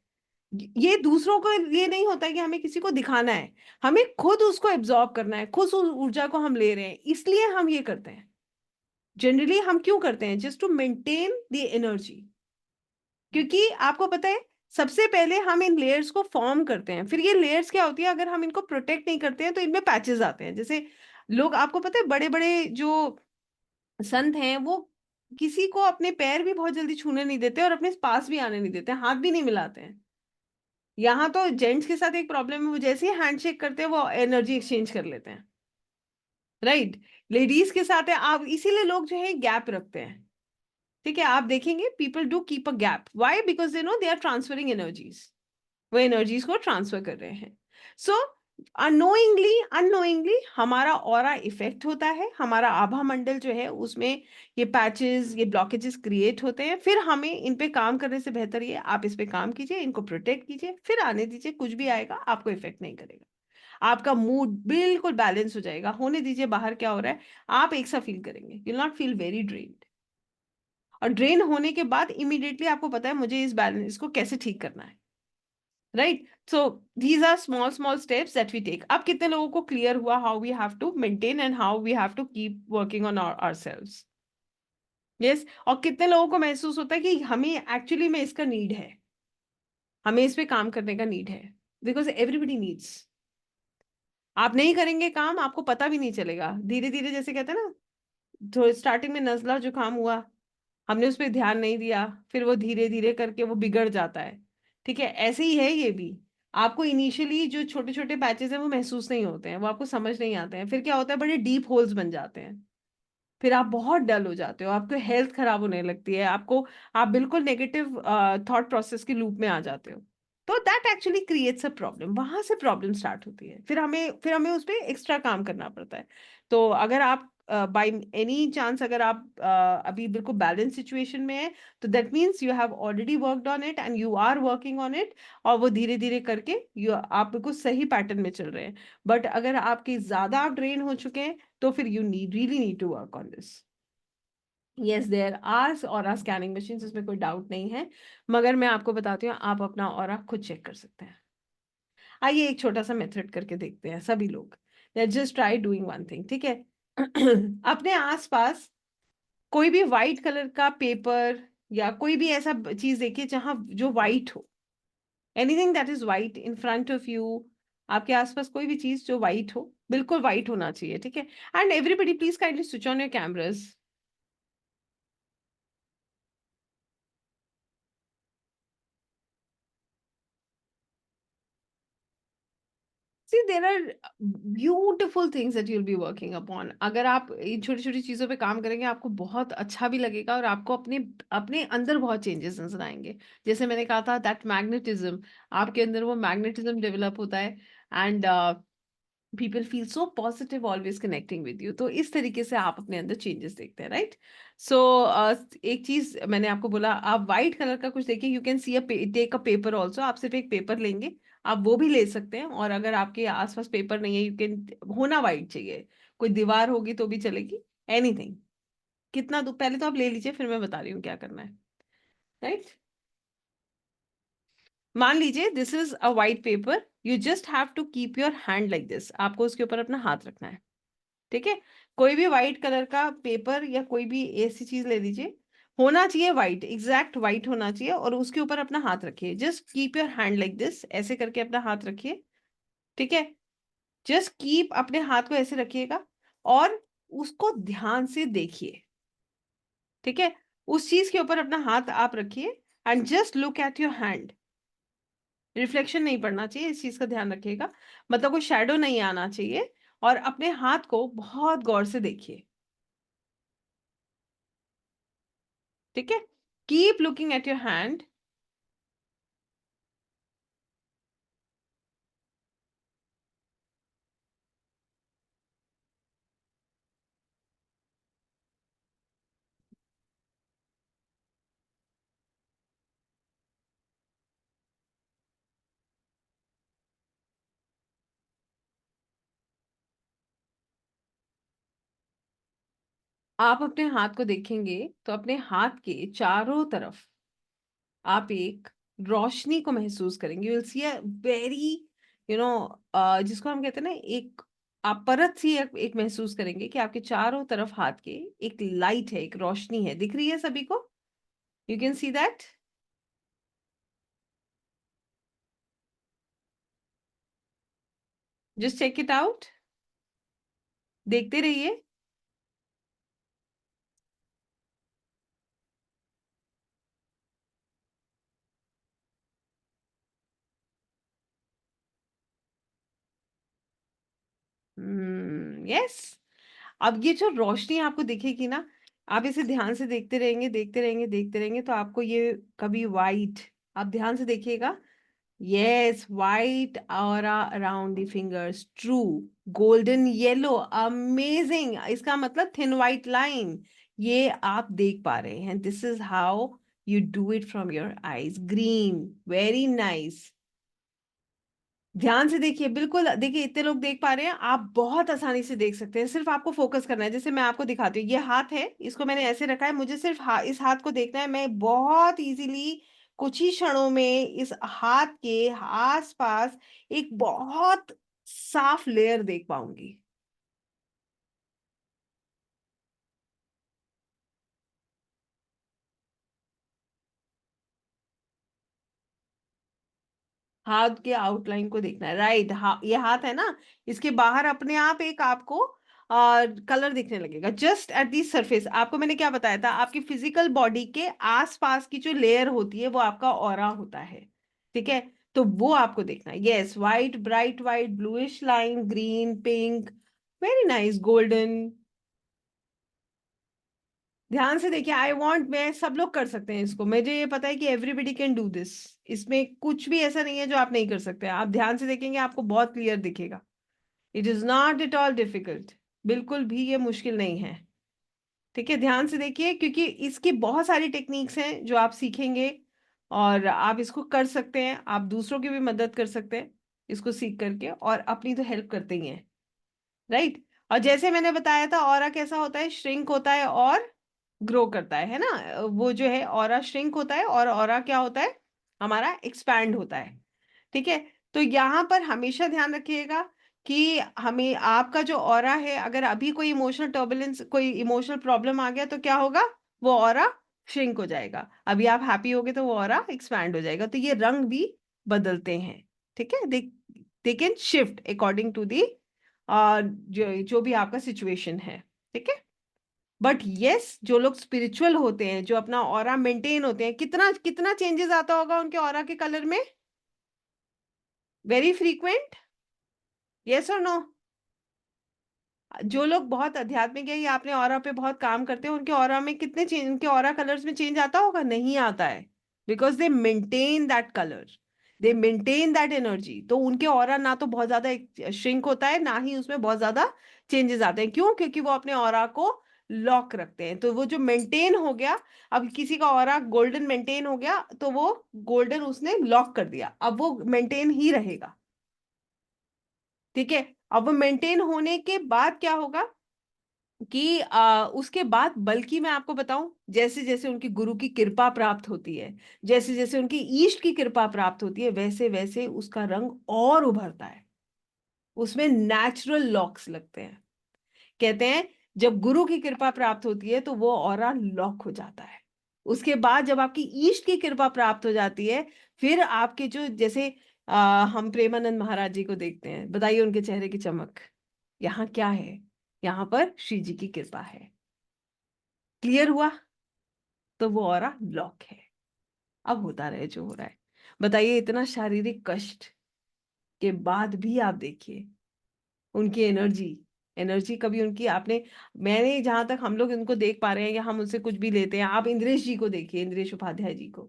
ये दूसरों को ये नहीं होता है कि हमें किसी को दिखाना है, हमें खुद उसको एब्जॉर्ब करना है, खुद उस ऊर्जा को हम ले रहे हैं, इसलिए हम ये करते हैं। जनरली हम क्यों करते हैं? Just to maintain the energy. क्योंकि आपको पता है, सबसे पहले हम इन लेयर्स को फॉर्म करते हैं, फिर ये लेयर्स क्या होती है, अगर हम इनको प्रोटेक्ट नहीं करते हैं तो इनमें पैचेस आते हैं। जैसे लोग, आपको पता है, बड़े बड़े जो संत हैं वो किसी को अपने पैर भी बहुत जल्दी छूने नहीं देते और अपने पास भी आने नहीं देते, हाथ भी नहीं मिलाते हैं। यहाँ तो जेंट्स के साथ एक प्रॉब्लम है, वो जैसे ही हैंडशेक करते हैं वो एनर्जी एक्सचेंज कर लेते हैं, राइट? लेडीज के साथ है, आप इसीलिए लोग जो है गैप रखते हैं। ठीक है, आप देखेंगे people do keep a gap, why? Because they know they are transferring energies, वो एनर्जीज को ट्रांसफर कर रहे हैं। सो अनोइंगली अनोइंगली हमारा ऑरा इफेक्ट होता है, हमारा आभा मंडल जो है उसमें ये पैचेस, ये ब्लॉकेजेस क्रिएट होते हैं। फिर हमें इन पे काम करने से बेहतर ये आप इस पे काम कीजिए, इनको प्रोटेक्ट कीजिए, फिर आने दीजिए, कुछ भी आएगा आपको इफेक्ट नहीं करेगा। आपका मूड बिल्कुल बैलेंस हो जाएगा, होने दीजिए बाहर क्या हो रहा है, आप एक सा फील करेंगे, you will not feel very drained. और ड्रेन होने के बाद इमीडिएटली आपको पता है मुझे इस बैलेंस, इसको कैसे ठीक करना है, right? So these are small small steps that we take. अब कितने लोगों को क्लियर हुआ how we have to maintain and how we have to keep working on ourselves? Yes, और कितने लोगों को महसूस होता है कि हमें एक्चुअली में इसका नीड है, हमें इस पे काम करने का नीड है? Because everybody needs. आप नहीं करेंगे काम, आपको पता भी नहीं चलेगा, धीरे धीरे, जैसे कहते हैं ना, तो स्टार्टिंग में नजला जुकाम हुआ, हमने उस पर ध्यान नहीं दिया, फिर वो धीरे धीरे करके वो बिगड़ जाता है। ठीक है, ऐसे ही है ये भी। आपको इनिशियली जो छोटे छोटे पैचेस हैं वो महसूस नहीं होते हैं, वो आपको समझ नहीं आते हैं, फिर क्या होता है, बड़े डीप होल्स बन जाते हैं, फिर आप बहुत डल हो जाते हो, आपको हेल्थ खराब होने लगती है, आपको, आप बिल्कुल नेगेटिव थॉट प्रोसेस के लूप में आ जाते हो। तो that actually creates a problem, वहां से प्रॉब्लम स्टार्ट होती है, फिर हमें उस पर एक्स्ट्रा काम करना पड़ता है। तो अगर आप बाय एनी चांस, अगर आप अभी बिल्कुल बैलेंस सिचुएशन में है, तो that means you have already worked on it and you are working on it, और वो धीरे धीरे करके यू, आप बिल्कुल सही पैटर्न में चल रहे हैं। बट अगर आपके ज्यादा आप ड्रेन हो चुके हैं, तो फिर you need really need to work on this. Yes, there are aura scanning machine, इसमें कोई डाउट नहीं है, मगर मैं आपको बताती हूँ, आप अपना ऑरा खुद चेक कर सकते हैं। आइए एक छोटा सा मेथड करके देखते हैं सभी लोग। Let's just try doing one thing, ठीक है? अपने आसपास कोई भी वाइट कलर का पेपर या कोई भी ऐसा चीज देखिए जहां जो वाइट हो, anything that is white in front of you. आपके आसपास कोई भी चीज जो वाइट हो, बिल्कुल वाइट होना चाहिए, ठीक है? And everybody please kindly switch on your cameras. See, there are beautiful things that you'll be working upon. अगर आप इन छोटी छोटी चीजों पे काम करेंगे, आपको बहुत अच्छा भी लगेगा और आपको अपने अपने अंदर बहुत चेंजेस नजर आएंगे। जैसे मैंने कहा था, दैट मैग्नेटिज्म, आपके अंदर वो मैग्नेटिज्म डेवलप होता है, and people feel so positive always connecting with you. तो इस तरीके से आप अपने अंदर चेंजेस देखते हैं, राइट? सो एक चीज मैंने आपको बोला, आप व्हाइट कलर का कुछ देखिए, you can see a take a paper also, आप सिर्फ एक पेपर लेंगे, आप वो भी ले सकते हैं। और अगर आपके आसपास पेपर नहीं है, यू कैन, होना वाइट चाहिए, कोई दीवार होगी तो भी चलेगी, एनीथिंग। कितना दूर, पहले तो आप ले लीजिए, फिर मैं बता रही हूँ क्या करना है। राइट, मान लीजिए this is a white paper, you just have to keep your hand like this, आपको उसके ऊपर अपना हाथ रखना है। ठीक है, कोई भी व्हाइट कलर का पेपर या कोई भी ऐसी चीज ले लीजिए, होना चाहिए व्हाइट, एग्जैक्ट व्हाइट होना चाहिए, और उसके ऊपर अपना हाथ रखिए, just keep your hand like this, ऐसे करके अपना हाथ रखिए। ठीक है, जस्ट कीप, अपने हाथ को ऐसे रखिएगा और उसको ध्यान से देखिए। ठीक है, उस चीज के ऊपर अपना हाथ आप रखिए and just look at your hand. Reflection नहीं पड़ना चाहिए, इस चीज का ध्यान रखिएगा, मतलब कोई शैडो नहीं आना चाहिए, और अपने हाथ को बहुत गौर से देखिए। ठीक है, keep looking at your hand. आप अपने हाथ को देखेंगे तो अपने हाथ के चारों तरफ आप एक रोशनी को महसूस करेंगे, will see a very, you know, जिसको हम कहते हैं ना, एक आप परत सी एक महसूस करेंगे कि आपके चारों तरफ हाथ के एक लाइट है, एक रोशनी है, दिख रही है सभी को। You can see that. Just check it out, देखते रहिए। यस, अब ये जो रोशनी आपको दिखेगी ना, आप इसे ध्यान से देखते रहेंगे, देखते रहेंगे, देखते रहेंगे, तो आपको ये कभी वाइट, आप ध्यान से देखिएगा, yes, white aura around the fingers, true, golden yellow, amazing, इसका मतलब थिन वाइट लाइन, ये आप देख पा रहे हैं, this is how you do it from your eyes, green, very nice. ध्यान से देखिए, बिल्कुल देखिए, इतने लोग देख पा रहे हैं, आप बहुत आसानी से देख सकते हैं, सिर्फ आपको फोकस करना है। जैसे मैं आपको दिखाती हूँ, ये हाथ है, इसको मैंने ऐसे रखा है, मुझे सिर्फ इस हाथ को देखना है, मैं बहुत इजीली कुछ ही क्षणों में इस हाथ के आसपास एक बहुत साफ लेयर देख पाऊंगी। हाथ के आउटलाइन को देखना है, राइट, ये हाथ है ना, इसके बाहर अपने आप एक आपको कलर दिखने लगेगा, जस्ट एट दी सरफेस। आपको मैंने क्या बताया था, आपकी फिजिकल बॉडी के आसपास की जो लेयर होती है वो आपका ऑरा होता है। ठीक है, तो वो आपको देखना है, yes, white, bright white, bluish line, green, pink, very nice, golden. ध्यान से देखिए, आई वॉन्ट, मैं सब लोग कर सकते हैं इसको, मुझे ये पता है कि एवरीबडी कैन डू दिस, इसमें कुछ भी ऐसा नहीं है जो आप नहीं कर सकते, आप ध्यान से देखेंगे आपको बहुत क्लियर दिखेगा। It is not at all difficult, बिल्कुल भी ये मुश्किल नहीं है। ठीक है, ध्यान से देखिए, क्योंकि इसकी बहुत सारी टेक्निक्स हैं जो आप सीखेंगे, और आप इसको कर सकते हैं, आप दूसरों की भी मदद कर सकते हैं इसको सीख करके, और अपनी तो हेल्प करते ही हैं। राइट, और जैसे मैंने बताया था, ऑरा कैसा होता है, श्रिंक होता है और ग्रो करता है ना, वो जो है ऑरा श्रिंक होता है, और ऑरा क्या होता है, हमारा एक्सपैंड होता है। ठीक है, तो यहाँ पर हमेशा ध्यान रखिएगा कि हमें आपका जो ऑरा है, अगर अभी कोई इमोशनल टर्बुलेंस, कोई इमोशनल प्रॉब्लम आ गया तो क्या होगा, वो ऑरा श्रिंक हो जाएगा, अभी आप हैप्पी होगे तो वो ऑरा एक्सपैंड हो जाएगा, तो ये रंग भी बदलते हैं। ठीक है, they can shift according to the जो जो भी आपका सिचुएशन है। ठीक है, बट यस, जो लोग स्पिरिचुअल होते हैं, जो अपना ऑरा मेंटेन होते हैं, कितना कितना चेंजेस आता होगा उनके ऑरा के कलर में, वेरी फ्रीक्वेंट, यस और नो। जो लोग बहुत आध्यात्मिक है या अपने ऑरा पे बहुत काम करते हैं, उनके ऑरा में कितने चेंज, उनके ऑरा कलर्स में चेंज आता होगा, नहीं आता है, because they maintain that colour, they maintain that energy, तो उनके ऑरा ना तो बहुत ज्यादा श्रिंक होता है, ना ही उसमें बहुत ज्यादा चेंजेस आते हैं। क्यों? क्योंकि वो अपने ऑरा को लॉक रखते हैं, तो वो जो मेंटेन हो गया, अब किसी का ऑरा गोल्डन मेंटेन हो गया, तो वो गोल्डन उसने लॉक कर दिया, अब वो मेंटेन ही रहेगा। ठीक है, अब वो मेंटेन होने के बाद क्या होगा कि उसके बाद, बल्कि मैं आपको बताऊं, जैसे जैसे उनकी गुरु की कृपा प्राप्त होती है, जैसे जैसे उनकी ईष्ट की कृपा प्राप्त होती है, वैसे वैसे उसका रंग और उभरता है, उसमें नेचुरल लॉक्स लगते हैं। कहते हैं जब गुरु की कृपा प्राप्त होती है तो वो ऑरा लॉक हो जाता है। उसके बाद जब आपकी ईष्ट की कृपा प्राप्त हो जाती है, फिर आपके जो, जैसे हम प्रेमानंद महाराज जी को देखते हैं, बताइए उनके चेहरे की चमक, यहाँ क्या है? यहाँ पर श्री जी की कृपा है। क्लियर हुआ? तो वो ऑरा लॉक है। अब होता रहे जो हो रहा है। बताइए, इतना शारीरिक कष्ट के बाद भी आप देखिए उनकी एनर्जी, एनर्जी कभी उनकी आपने, मैंने जहां तक हम लोग उनको देख पा रहे हैं या हम उनसे कुछ भी लेते हैं, आप इंद्रेश जी को देखिए, इंद्रेश उपाध्याय जी को,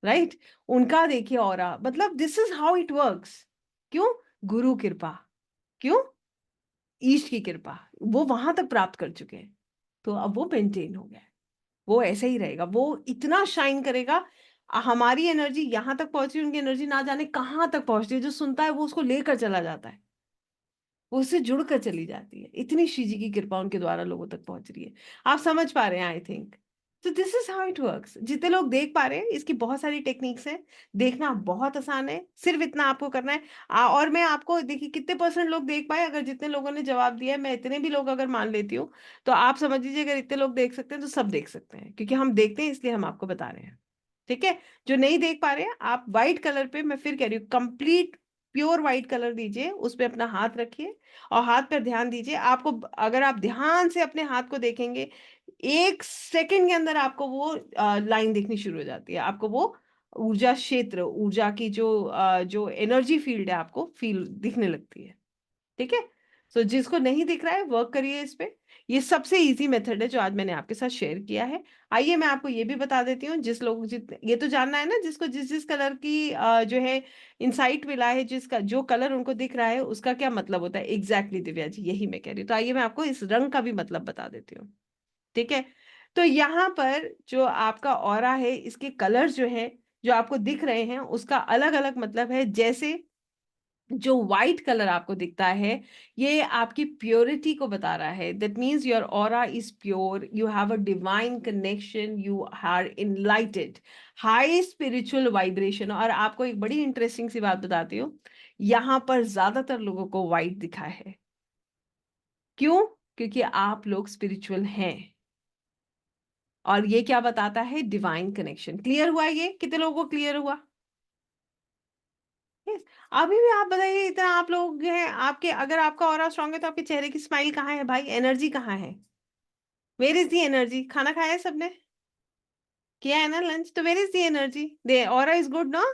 राइट? उनका देखिए ऑरा, मतलब this is how it works. क्यों? गुरु कृपा। क्यों? ईश की कृपा। वो वहां तक प्राप्त कर चुके हैं, तो अब वो मेंटेन हो गया है। वो ऐसे ही रहेगा, वो इतना शाइन करेगा। हमारी एनर्जी यहां तक पहुंची, उनकी एनर्जी ना जाने कहां तक पहुंचती है, जो सुनता है वो उसको लेकर चला जाता है, वो उससे जुड़कर चली जाती है। इतनी श्री जी की कृपा उनके द्वारा लोगों तक पहुंच रही है। आप समझ पा रहे हैं आई थिंक? तो this is how it works. जितने लोग देख पा रहे हैं, इसकी बहुत सारी टेक्निक्स हैं, देखना बहुत आसान है, सिर्फ इतना आपको करना है। और मैं आपको देखिए कितने परसेंट लोग देख पाए, अगर जितने लोगों ने जवाब दिया है, मैं इतने भी लोग अगर मान लेती हूँ, तो आप समझ लीजिए अगर इतने लोग देख सकते हैं तो सब देख सकते हैं, क्योंकि हम देखते हैं इसलिए हम आपको बता रहे हैं। ठीक है? जो नहीं देख पा रहे हैं, आप व्हाइट कलर पे, मैं फिर कह रही हूँ, कंप्लीट प्योर व्हाइट कलर दीजिए, उस पे अपना हाथ रखिए और हाथ पर ध्यान दीजिए। आपको, अगर आप ध्यान से अपने हाथ को देखेंगे, 1 सेकंड के अंदर आपको वो लाइन दिखनी शुरू हो जाती है, आपको वो ऊर्जा क्षेत्र, ऊर्जा की जो एनर्जी फील्ड है, आपको फील दिखने लगती है। ठीक है? सो जिसको नहीं दिख रहा है, वर्क करिए इस पे। ये सबसे इजी मेथड है जो आज मैंने आपके साथ शेयर किया है। आइए मैं आपको ये भी बता देती हूँ, जिस लोग ये तो जानना है ना, जिसको जिस जिस कलर की जो है इंसाइट मिला है, जिसका जो कलर उनको दिख रहा है उसका क्या मतलब होता है एग्जैक्टली, दिव्या जी यही मैं कह रही हूँ। तो आइए मैं आपको इस रंग का भी मतलब बता देती हूँ। ठीक है? तो यहाँ पर जो आपका ऑरा है, इसके कलर जो है, जो आपको दिख रहे हैं, उसका अलग अलग मतलब है। जैसे जो व्हाइट कलर आपको दिखता है, ये आपकी प्योरिटी को बता रहा है। That means your aura is pure, you have a divine connection, you are enlightened, high spiritual vibration. और आपको एक बड़ी इंटरेस्टिंग सी बात बताती हूँ, यहाँ पर ज्यादातर लोगों को व्हाइट दिखा है। क्यों? क्योंकि आप लोग स्पिरिचुअल हैं, और ये क्या बताता है? Divine connection. क्लियर हुआ? ये कितने लोगों को क्लियर हुआ? Yes. अभी भी आप बताइए, इतना आप लोग हैं आपके, अगर आपका ऑरा स्ट्रांग है तो आपके चेहरे की स्माइल कहाँ है भाई? एनर्जी कहाँ है? Where is the energy? खाना खाया है सबने? किया है ना लंच? तो where is the energy? The aura is good ना?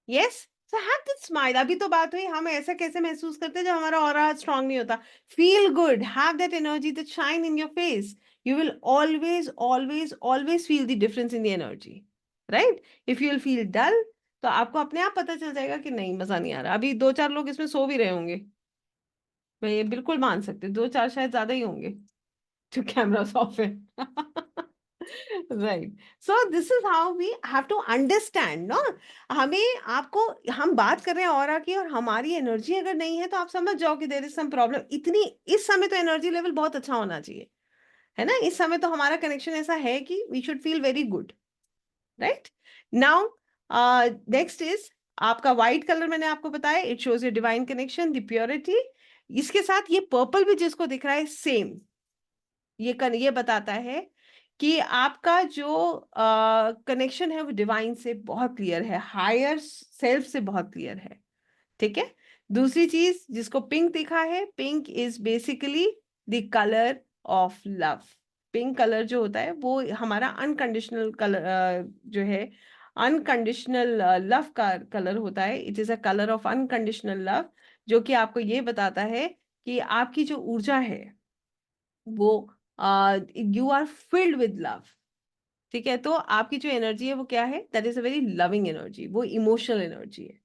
Yes. So have that smile. अभी तो बात हुई हम ऐसा कैसे महसूस करते हैं जब हमारा ऑरा स्ट्रांग नहीं होता। Feel good, have that energy, that shine in your face. You will always always always feel the difference in the energy, right? If you will feel dull, तो आपको अपने आप पता चल जाएगा कि नहीं, मजा नहीं आ रहा। अभी 2-4 लोग इसमें सो भी रहे होंगे, मैं ये बिल्कुल मान सकते, 2-4 शायद ज्यादा ही होंगे जो कैमरा ऑफ है। Right. So this is how we have to understand no. हमें, आपको, हम बात कर रहे हैं ऑरा की, और हमारी एनर्जी अगर नहीं है तो आप समझ जाओ कि देयर इज सम प्रॉब्लम। इतनी इस समय तो एनर्जी लेवल बहुत अच्छा होना चाहिए, है ना? इस समय तो हमारा कनेक्शन ऐसा है कि we should feel very good, right? Now next is आपका व्हाइट कलर, मैंने आपको बताया, it shows a divine connection, the purity. इसके साथ ये पर्पल भी जिसको दिख रहा है, सेम ये बताता है कि आपका जो कनेक्शन है वो डिवाइन से बहुत क्लियर है, हायर सेल्फ से बहुत क्लियर है। ठीक है? दूसरी चीज जिसको पिंक दिखा है, pink is basically the colour of love. Pink colour जो होता है वो हमारा अनकंडीशनल कलर जो है, अनकंडीशनल लव का कलर होता है। It is a colour of unconditional love, जो कि आपको ये बताता है कि आपकी जो ऊर्जा है वो, you are filled with love. ठीक है? तो आपकी जो एनर्जी है वो क्या है? That is a very loving energy, वो इमोशनल एनर्जी है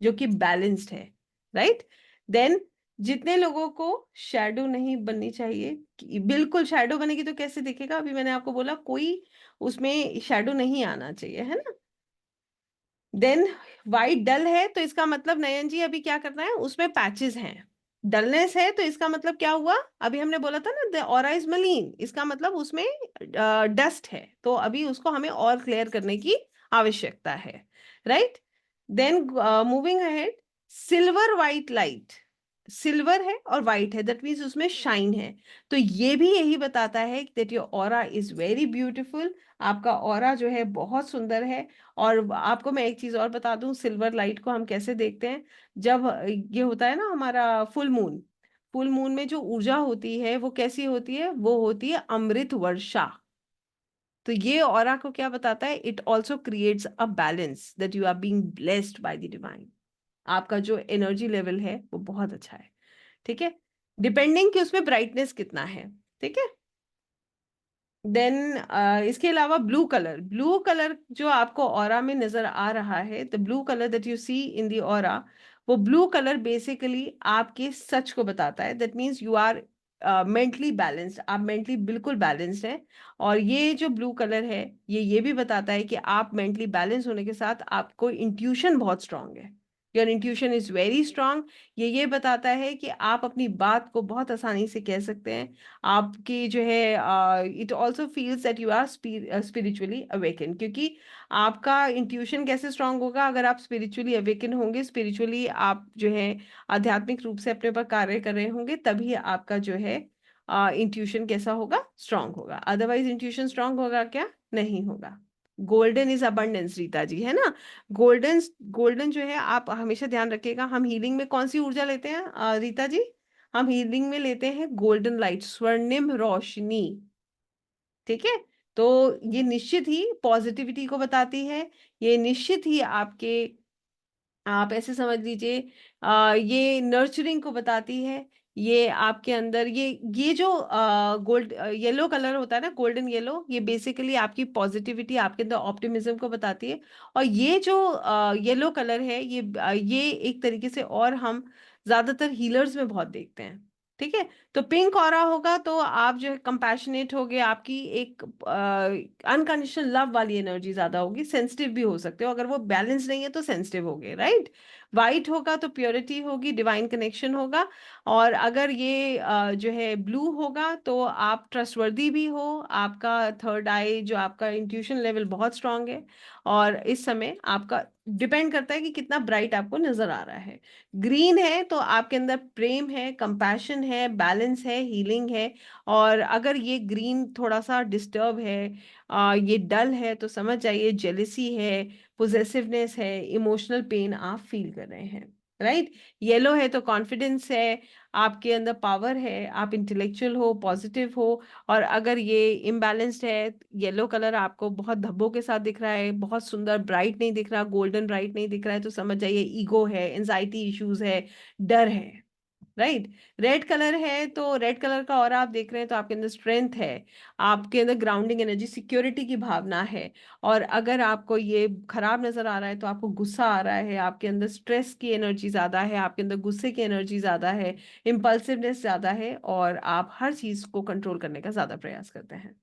जो कि बैलेंस्ड है, राइट? देन जितने लोगों को शैडो नहीं बननी चाहिए, बिल्कुल शैडो बनेगी तो कैसे दिखेगा? अभी मैंने आपको बोला कोई उसमें शैडो नहीं आना चाहिए, है ना? देन वाइट डल है तो इसका मतलब नयन जी अभी क्या करना है, उसमें पैचेस हैं। डलनेस है तो इसका मतलब क्या हुआ, अभी हमने बोला था ना द ऑरा इज मलीन, इसका मतलब उसमें डस्ट है, तो अभी उसको हमें और क्लियर करने की आवश्यकता है, right. Then moving ahead, silver white light, silver है और वाइट है, दैट मीन्स उसमें शाइन है। तो ये भी यही बताता है that your aura is very beautiful, आपका ऑरा जो है बहुत सुंदर है। और आपको मैं एक चीज और बता दूं, सिल्वर लाइट को हम कैसे देखते हैं, जब ये होता है ना हमारा फुल मून, फुल मून में जो ऊर्जा होती है वो कैसी होती है, वो होती है अमृत वर्षा। तो ये ऑरा को क्या बताता है, it also creates a balance that you are being blessed by the divine. आपका जो एनर्जी लेवल है वो बहुत अच्छा है, ठीक है, डिपेंडिंग कि उसमें ब्राइटनेस कितना है, ठीक है। देन इसके अलावा ब्लू कलर, ब्लू कलर जो आपको ऑरा में नजर आ रहा है, the blue colour that you see in the aura, वो ब्लू कलर बेसिकली आपके सच को बताता है, that means you are mentally balanced, आप मेंटली बिल्कुल बैलेंस्ड हैं। और ये जो ब्लू कलर है ये भी बताता है कि आप मेंटली बैलेंस होने के साथ आपको इंट्यूशन बहुत स्ट्रांग है, your intuition is very strong. ये बताता है कि आप अपनी बात को बहुत आसानी से कह सकते हैं। आपकी जो है it also feels that you are spiritually awaken, क्योंकि आपका इंट्यूशन कैसे स्ट्रांग होगा, अगर आप स्पिरिचुअली अवेकन होंगे, स्पिरिचुअली आप जो है आध्यात्मिक रूप से अपने पर कार्य कर रहे होंगे, तभी आपका जो है इंट्यूशन कैसा होगा, स्ट्रांग होगा। अदरवाइज इंट्यूशन स्ट्रांग होगा क्या, नहीं होगा। Golden is abundance Rita ji, है ना। गोल्डन, गोल्डन जो है आप हमेशा ध्यान रखिएगा, हम हीलिंग में कौन सी ऊर्जा लेते हैं रीता जी, हम हीलिंग में लेते हैं गोल्डन लाइट, स्वर्णिम रोशनी, ठीक है। तो ये निश्चित ही पॉजिटिविटी को बताती है, ये निश्चित ही आपके, आप ऐसे समझ लीजिए ये नर्चरिंग को बताती है। ये आपके अंदर ये जो गोल्ड येलो कलर होता है ना, गोल्डन येलो, ये बेसिकली आपकी पॉजिटिविटी, आपके अंदर ऑप्टिमिज्म को बताती है। और ये जो येलो कलर है ये एक तरीके से, और हम ज्यादातर हीलर्स में बहुत देखते हैं, ठीक है। तो पिंक ऑरा होगा तो आप जो है कंपैशनेट होगे, आपकी एक अनकंडीशनल लव वाली एनर्जी ज्यादा होगी, सेंसिटिव भी हो सकते हो, अगर वो बैलेंस नहीं है तो सेंसिटिव होगे, राइट। वाइट होगा तो प्योरिटी होगी, डिवाइन कनेक्शन होगा। और अगर ये जो है ब्लू होगा तो आप ट्रस्टवर्दी भी हो, आपका थर्ड आई जो आपका इंट्यूशन लेवल बहुत स्ट्रांग है। और इस समय आपका डिपेंड करता है कि कितना ब्राइट आपको नजर आ रहा है। ग्रीन है तो आपके अंदर प्रेम है, कंपैशन है, बैलेंस है, हीलिंग है। और अगर ये ग्रीन थोड़ा सा डिस्टर्ब है, ये डल है, तो समझ जाइए जेलिसी है, पोजेसिवनेस है, इमोशनल पेन आप फील कर रहे हैं, राइट। येलो है तो कॉन्फिडेंस है, आपके अंदर पावर है, आप इंटेलेक्चुअल हो, पॉजिटिव हो। और अगर ये इम्बैलेंस्ड है, येलो कलर आपको बहुत धब्बों के साथ दिख रहा है, बहुत सुंदर ब्राइट नहीं दिख रहा, गोल्डन ब्राइट नहीं दिख रहा है, तो समझ जाइए ईगो है, एंजाइटी इश्यूज है, डर है, राइट। रेड कलर है तो रेड कलर का और आप देख रहे हैं तो आपके अंदर स्ट्रेंथ है, आपके अंदर ग्राउंडिंग एनर्जी, सिक्योरिटी की भावना है। और अगर आपको ये खराब नजर आ रहा है तो आपको गुस्सा आ रहा है, आपके अंदर स्ट्रेस की एनर्जी ज्यादा है, आपके अंदर गुस्से की एनर्जी ज्यादा है, इम्पल्सिवनेस ज्यादा है, और आप हर चीज को कंट्रोल करने का ज्यादा प्रयास करते हैं,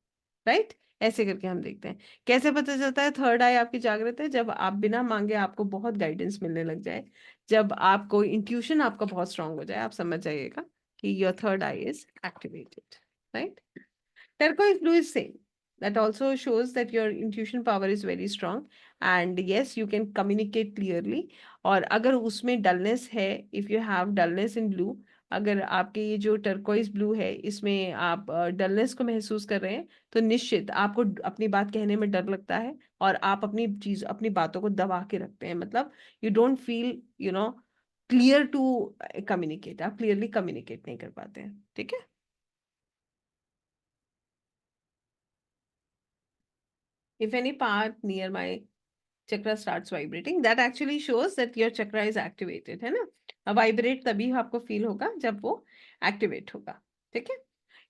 राइट। ऐसे करके हम देखते हैं। कैसे पता चलता है थर्ड आई आपकी जागृत है, जब आप बिना मांगे आपको बहुत गाइडेंस मिलने लग जाए, जब आपको इंट्यूशन आपका बहुत स्ट्रांग हो जाए, आप समझ जाइएगा कि your third I is activated, right. Turquoise blue is same. That also shows that your intuition power is very strong, and yes, you can communicate clearly. और अगर उसमें डलनेस है, if you have dullness in blue, अगर आपके ये जो टर्कोइज ब्लू है इसमें आप डलनेस को महसूस कर रहे हैं, तो निश्चित आपको अपनी बात कहने में डर लगता है, और आप अपनी बातों को दबा के रखते हैं, मतलब you don't feel clear to communicate, आप क्लियरली कम्युनिकेट नहीं कर पाते हैं, ठीक है। If any part near my chakra starts vibrating, that actually shows that your chakra is activated, है ना। वाइब्रेट तभी आपको फील होगा जब वो एक्टिवेट होगा, ठीक है।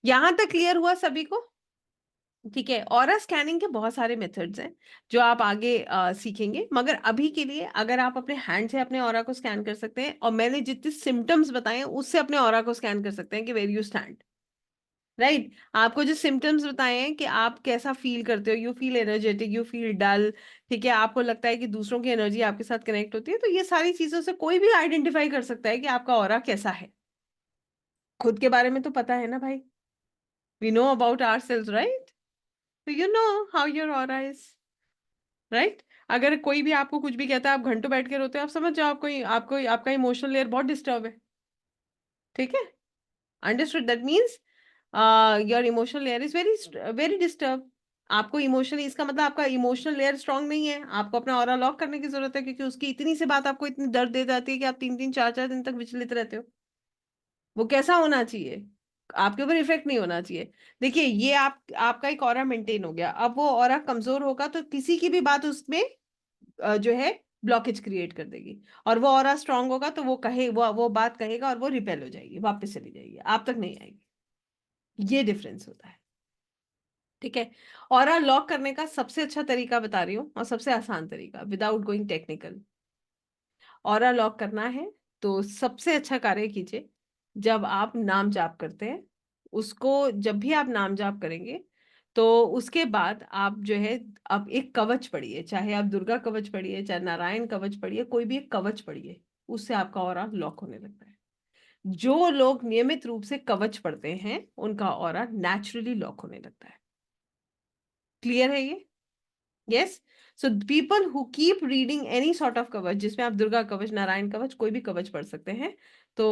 यहां तक क्लियर हुआ सभी को, ठीक है। ऑरा स्कैनिंग के बहुत सारे मेथड्स हैं जो आप आगे सीखेंगे, मगर अभी के लिए अगर आप अपने हैंड से अपने ऑरा को स्कैन कर सकते हैं, और मैंने जितने सिम्टम्स बताए हैं उससे अपने ऑरा को स्कैन कर सकते हैं कि वेर यू स्टैंड, राइट। आपको जो सिम्टम्स बताए हैं कि आप कैसा फील करते हो, you feel energetic, you feel dull, ठीक है, आपको लगता है कि दूसरों की एनर्जी आपके साथ कनेक्ट होती है, तो ये सारी चीजों से कोई भी आइडेंटिफाई कर सकता है कि आपका ऑरा कैसा है। खुद के बारे में तो पता है ना भाई, we know about our cells, right? तो you know how your aura is, right? अगर कोई भी आपको कुछ भी कहता है, आप घंटों बैठ के रोते हो, आप समझ जाओ आपको आपको आपका इमोशनल लेयर बहुत डिस्टर्ब है। ठीक है, understood? That means your emotional layer is very very disturb. आपको इमोशनली, इसका मतलब आपका इमोशनल लेयर स्ट्रांग नहीं है, आपको अपना ऑरा लॉक करने की जरूरत है, क्योंकि उसकी इतनी सी बात आपको इतनी दर्द दे जाती है कि आप 3 3 4 4 दिन तक विचलित रहते हो। वो कैसा होना चाहिए? आपके ऊपर इफेक्ट नहीं होना चाहिए। देखिए, ये आपका एक ऑरा मेंटेन हो गया, अब वो ऑरा कमजोर होगा तो किसी की भी बात उसमें जो है ब्लॉकेज क्रिएट कर देगी। और वो ऑरा स्ट्रांग होगा तो वो कहे, वो बात कहेगा और वो रिपेल हो जाएगी, वापस चली जाएगी, आप तक नहीं आएगी। ये डिफरेंस होता है। ठीक है। ऑरा लॉक करने का सबसे अच्छा तरीका बता रही हूँ, और सबसे आसान तरीका, without going technical. Aura lock करना है तो सबसे अच्छा कार्य कीजिए, जब आप नाम जाप करते हैं, उसको जब भी आप नाम जाप करेंगे, तो उसके बाद आप जो है, आप एक कवच पढ़िए, चाहे आप दुर्गा कवच पढ़िए, चाहे नारायण कवच पढ़िए, कोई भी एक कवच पढ़िए। उससे आपका ऑरा लॉक होने लगता है। जो लोग नियमित रूप से कवच पढ़ते हैं, उनका ऑरा नेचुरली लॉक होने लगता है। क्लियर है ये? Yes. So people who keep reading any sort of कवच, जिसमें आप दुर्गा कवच, नारायण कवच, कोई भी कवच पढ़ सकते हैं, तो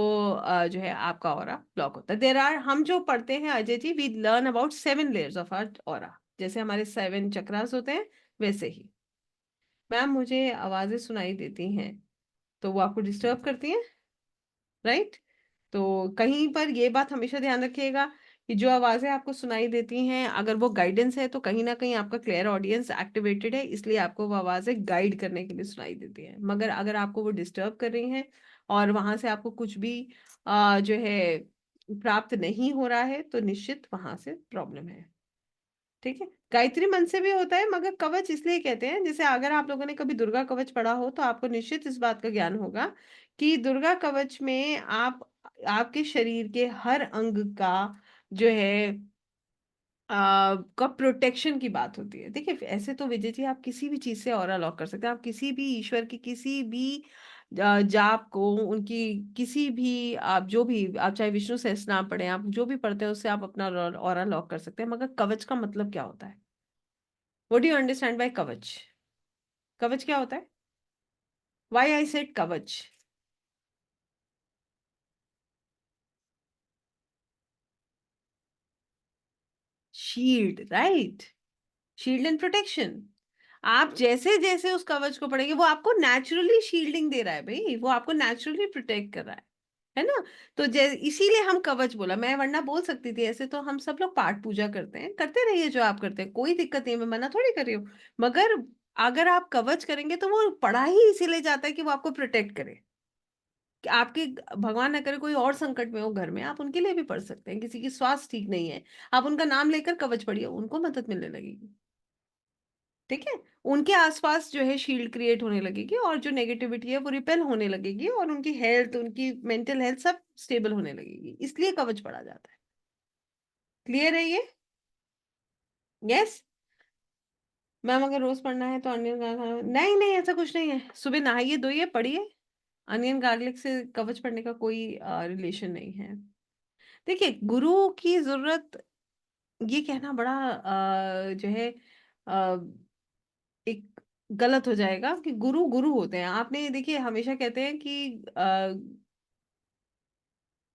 जो है आपका ऑरा ब्लॉक होता है। देर आर, हम जो पढ़ते हैं Ajay ji, we learn about 7 layers of our aura, जैसे हमारे 7 चक्रास होते हैं, वैसे ही। मैम, मुझे आवाजें सुनाई देती हैं, तो वो आपको डिस्टर्ब करती हैं, राइट? तो कहीं पर ये बात हमेशा ध्यान रखिएगा कि जो आवाजें आपको सुनाई देती हैं, अगर वो गाइडेंस है, तो कहीं ना कहीं आपका क्लियर ऑडियंस एक्टिवेटेड है, इसलिए आपको वो आवाजें गाइड करने के लिए सुनाई देती हैं। मगर अगर आपको वो डिस्टर्ब कर रही हैं और वहां से आपको कुछ भी जो है प्राप्त नहीं हो रहा है, तो निश्चित वहां से प्रॉब्लम है। ठीक है। गायत्री मंत्र से भी होता है, मगर कवच इसलिए कहते हैं, जैसे अगर आप लोगों ने कभी दुर्गा कवच पढ़ा हो तो आपको निश्चित इस बात का ज्ञान होगा कि दुर्गा कवच में आप आपके शरीर के हर अंग का जो है का प्रोटेक्शन की बात होती है। देखिए, ऐसे तो विजय जी आप किसी भी चीज से ऑरा लॉक कर सकते हैं, आप किसी भी ईश्वर की किसी भी जाप को, उनकी किसी भी, आप जो भी, आप चाहे विष्णु सहस्त्रनाम पढ़े, आप जो भी पढ़ते हैं उससे आप अपना ऑरा लॉक कर सकते हैं। मगर कवच का मतलब क्या होता है? What do you understand by कवच? कवच क्या होता है? व्हाई आई सेड कवच? Shield, right? Shield and protection. आप जैसे जैसे उस कवच को पढ़ेंगे, वो आपको नेचुरली शील्डिंग दे रहा है भाई, वो आपको नेचुरली प्रोटेक्ट कर रहा है ना? तो इसीलिए हम कवच बोला, मैं वरना बोल सकती थी ऐसे तो हम सब लोग पाठ पूजा करते हैं, करते रहिए जो आप करते हैं, कोई दिक्कत नहीं है, मैं मना थोड़ी कर रही हूँ। मगर अगर आप कवच करेंगे तो वो पढ़ा ही इसीलिए जाता है कि वो आपको प्रोटेक्ट करे, कि आपके, भगवान न करे कोई और संकट में हो घर में, आप उनके लिए भी पढ़ सकते हैं। किसी की स्वास्थ्य ठीक नहीं है, आप उनका नाम लेकर कवच पढ़िए, उनको मदद मिलने लगेगी। ठीक है। उनके आसपास जो है शील्ड क्रिएट होने लगेगी, और जो नेगेटिविटी है वो रिपेल होने लगेगी, और उनकी हेल्थ, उनकी मेंटल हेल्थ सब स्टेबल होने लगेगी, इसलिए कवच पढ़ा जाता है। क्लियर है ये? यस। मैम, अगर रोज पढ़ना है तो अनियन गार्लिक, नहीं नहीं, ऐसा कुछ नहीं है, सुबह नहाइए धोइए पढ़िए। अनियन गार्लिक से कवच पढ़ने का कोई रिलेशन नहीं है। देखिए, गुरु की जरूरत, ये कहना बड़ा जो है अ, एक गलत हो जाएगा कि गुरु गुरु होते हैं। आपने देखिए, हमेशा कहते हैं कि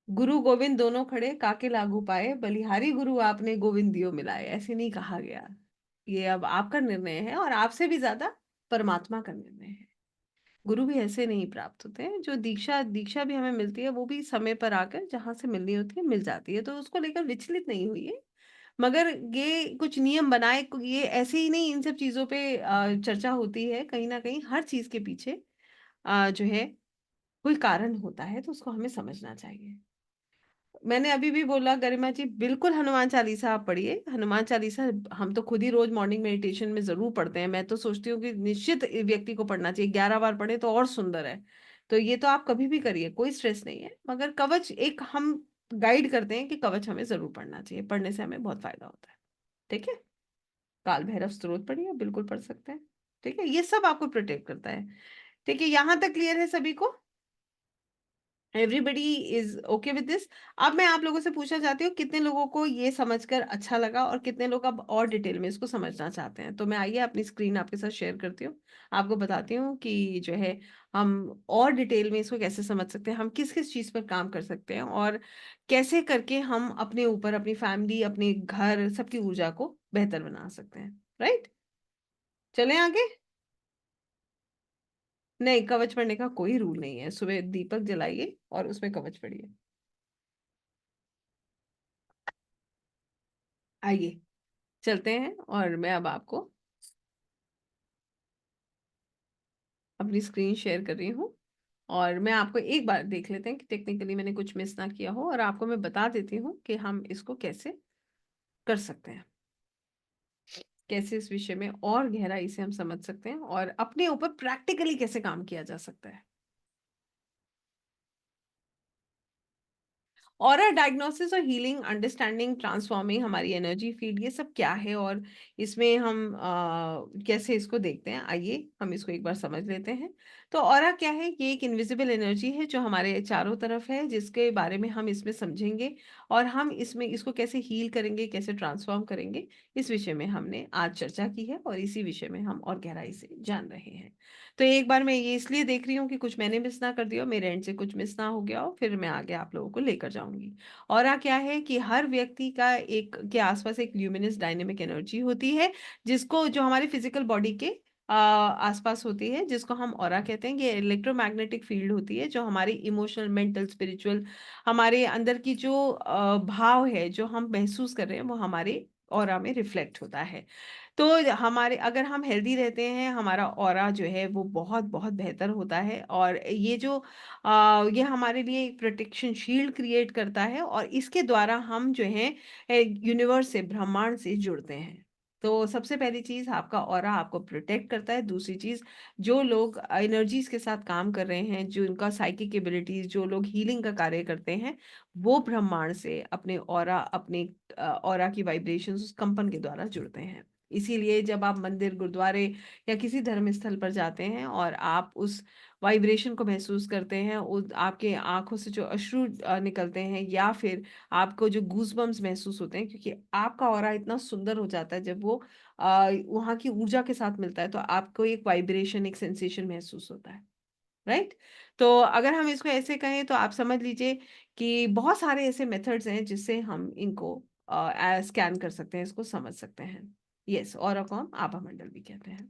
गुरु गोविंद दोनों खड़े, काके लागू पाए, बलिहारी गुरु आपने गोविंद दियो मिलाए, ऐसे नहीं कहा गया। ये अब आपका निर्णय है, और आपसे भी ज्यादा परमात्मा का निर्णय है। गुरु भी ऐसे नहीं प्राप्त होते हैं। जो दीक्षा दीक्षा भी हमें मिलती है, वो भी समय पर आकर जहां से मिलनी होती है मिल जाती है, तो उसको लेकर विचलित नहीं हुई है। मगर ये कुछ नियम बनाए, ये ऐसे ही नहीं, इन सब चीजों पे चर्चा होती है, कहीं ना कहीं हर चीज के पीछे जो है कोई कारण होता है, तो उसको हमें समझना चाहिए। मैंने अभी भी बोला गरिमा जी, बिल्कुल हनुमान चालीसा आप पढ़िए। हनुमान चालीसा हम तो खुद ही रोज मॉर्निंग मेडिटेशन में जरूर पढ़ते हैं, मैं तो सोचती हूँ कि निश्चित व्यक्ति को पढ़ना चाहिए, 11 बार पढ़े तो और सुंदर है। तो ये तो आप कभी भी करिए, कोई स्ट्रेस नहीं है। मगर कवच एक हम गाइड करते हैं कि कवच हमें जरूर पढ़ना चाहिए, पढ़ने से हमें बहुत फायदा होता है। ठीक है। काल भैरव स्तोत्र पढ़िए, बिल्कुल पढ़ सकते हैं। ठीक है, ये सब आपको प्रोटेक्ट करता है। ठीक है, यहां तक क्लियर है सभी को? Everybody is okay with this? अब मैं आप लोगों से पूछना चाहती हूँ कितने लोगों को ये समझकर अच्छा लगा और कितने लोग अब और डिटेल में इसको समझना चाहते हैं। तो मैं आइए अपनी स्क्रीन आपके साथ शेयर करती हूँ, आपको बताती हूँ कि जो है हम और डिटेल में इसको कैसे समझ सकते हैं, हम किस किस चीज़ पर काम कर सकते हैं, और कैसे करके हम अपने ऊपर, अपनी फैमिली, अपने घर, सबकी ऊर्जा को बेहतर बना सकते हैं। राइट, चलें आगे। नहीं, कवच पढ़ने का कोई रूल नहीं है। सुबह दीपक जलाइए और उसमें कवच पढ़िए। आइए चलते हैं, और मैं अब आपको अपनी स्क्रीन शेयर कर रही हूँ, और मैं आपको एक बार देख लेते हैं कि टेक्निकली मैंने कुछ मिस ना किया हो, और आपको मैं बता देती हूँ कि हम इसको कैसे कर सकते हैं, कैसे इस विषय में और गहराई से हम समझ सकते हैं, और अपने ऊपर प्रैक्टिकली कैसे काम किया जा सकता है। ऑरा डायग्नोसिस और हीलिंग, अंडरस्टैंडिंग, ट्रांसफॉर्मिंग हमारी एनर्जी फील्ड, ये सब क्या है और इसमें हम कैसे इसको देखते हैं, आइए हम इसको एक बार समझ लेते हैं। तो ऑरा क्या है? ये एक इनविजिबल एनर्जी है जो हमारे चारों तरफ है, जिसके बारे में हम इसमें समझेंगे, और हम इसमें इसको कैसे हील करेंगे, कैसे ट्रांसफॉर्म करेंगे, इस विषय में हमने आज चर्चा की है, और इसी विषय में हम और गहराई से जान रहे हैं। तो एक बार मैं ये इसलिए देख रही हूँ कि कुछ मैंने मिस ना कर दिया हो, मेरे एंड से कुछ मिस ना हो गया हो, फिर मैं आगे आप लोगों को लेकर जाऊंगी। और क्या है कि हर व्यक्ति का एक के आसपास एक ल्यूमिनस डायनेमिक एनर्जी होती है, जिसको, जो हमारे फिजिकल बॉडी के आसपास होती है, जिसको हम ऑरा कहते हैं। ये इलेक्ट्रोमैग्नेटिक फील्ड होती है जो हमारी इमोशनल, मेंटल, स्पिरिचुअल, हमारे अंदर की जो भाव है, जो हम महसूस कर रहे हैं, वो हमारे ऑरा में रिफ्लेक्ट होता है। तो हमारे, अगर हम हेल्दी रहते हैं, हमारा ऑरा जो है वो बहुत बहुत बेहतर होता है, और ये जो ये हमारे लिए एक प्रोटेक्शन शील्ड क्रिएट करता है, और इसके द्वारा हम जो है यूनिवर्स से, ब्रह्मांड से जुड़ते हैं। तो सबसे पहली चीज, आपका ऑरा आपको प्रोटेक्ट करता है। दूसरी चीज, जो लोग एनर्जीज के साथ काम कर रहे हैं, जो इनका साइकिक एबिलिटीज, जो लोग हीलिंग का कार्य करते हैं, वो ब्रह्मांड से अपने ऑरा, अपने ऑरा की वाइब्रेशंस, उस कंपन के द्वारा जुड़ते हैं। इसीलिए जब आप मंदिर, गुरुद्वारे या किसी धर्म स्थल पर जाते हैं और आप उस वाइब्रेशन को महसूस करते हैं, उस आपके आंखों से जो अश्रु निकलते हैं, या फिर आपको जो गूजबम्स महसूस होते हैं, क्योंकि आपका ऑरा इतना सुंदर हो जाता है जब वो वहाँ की ऊर्जा के साथ मिलता है, तो आपको एक वाइब्रेशन, एक सेंसेशन महसूस होता है। राइट। तो अगर हम इसको ऐसे कहें तो आप समझ लीजिए कि बहुत सारे ऐसे मेथड्स हैं जिससे हम इनको स्कैन कर सकते हैं, इसको समझ सकते हैं। यस, ऑरा को हम आभा मंडल भी कहते हैं।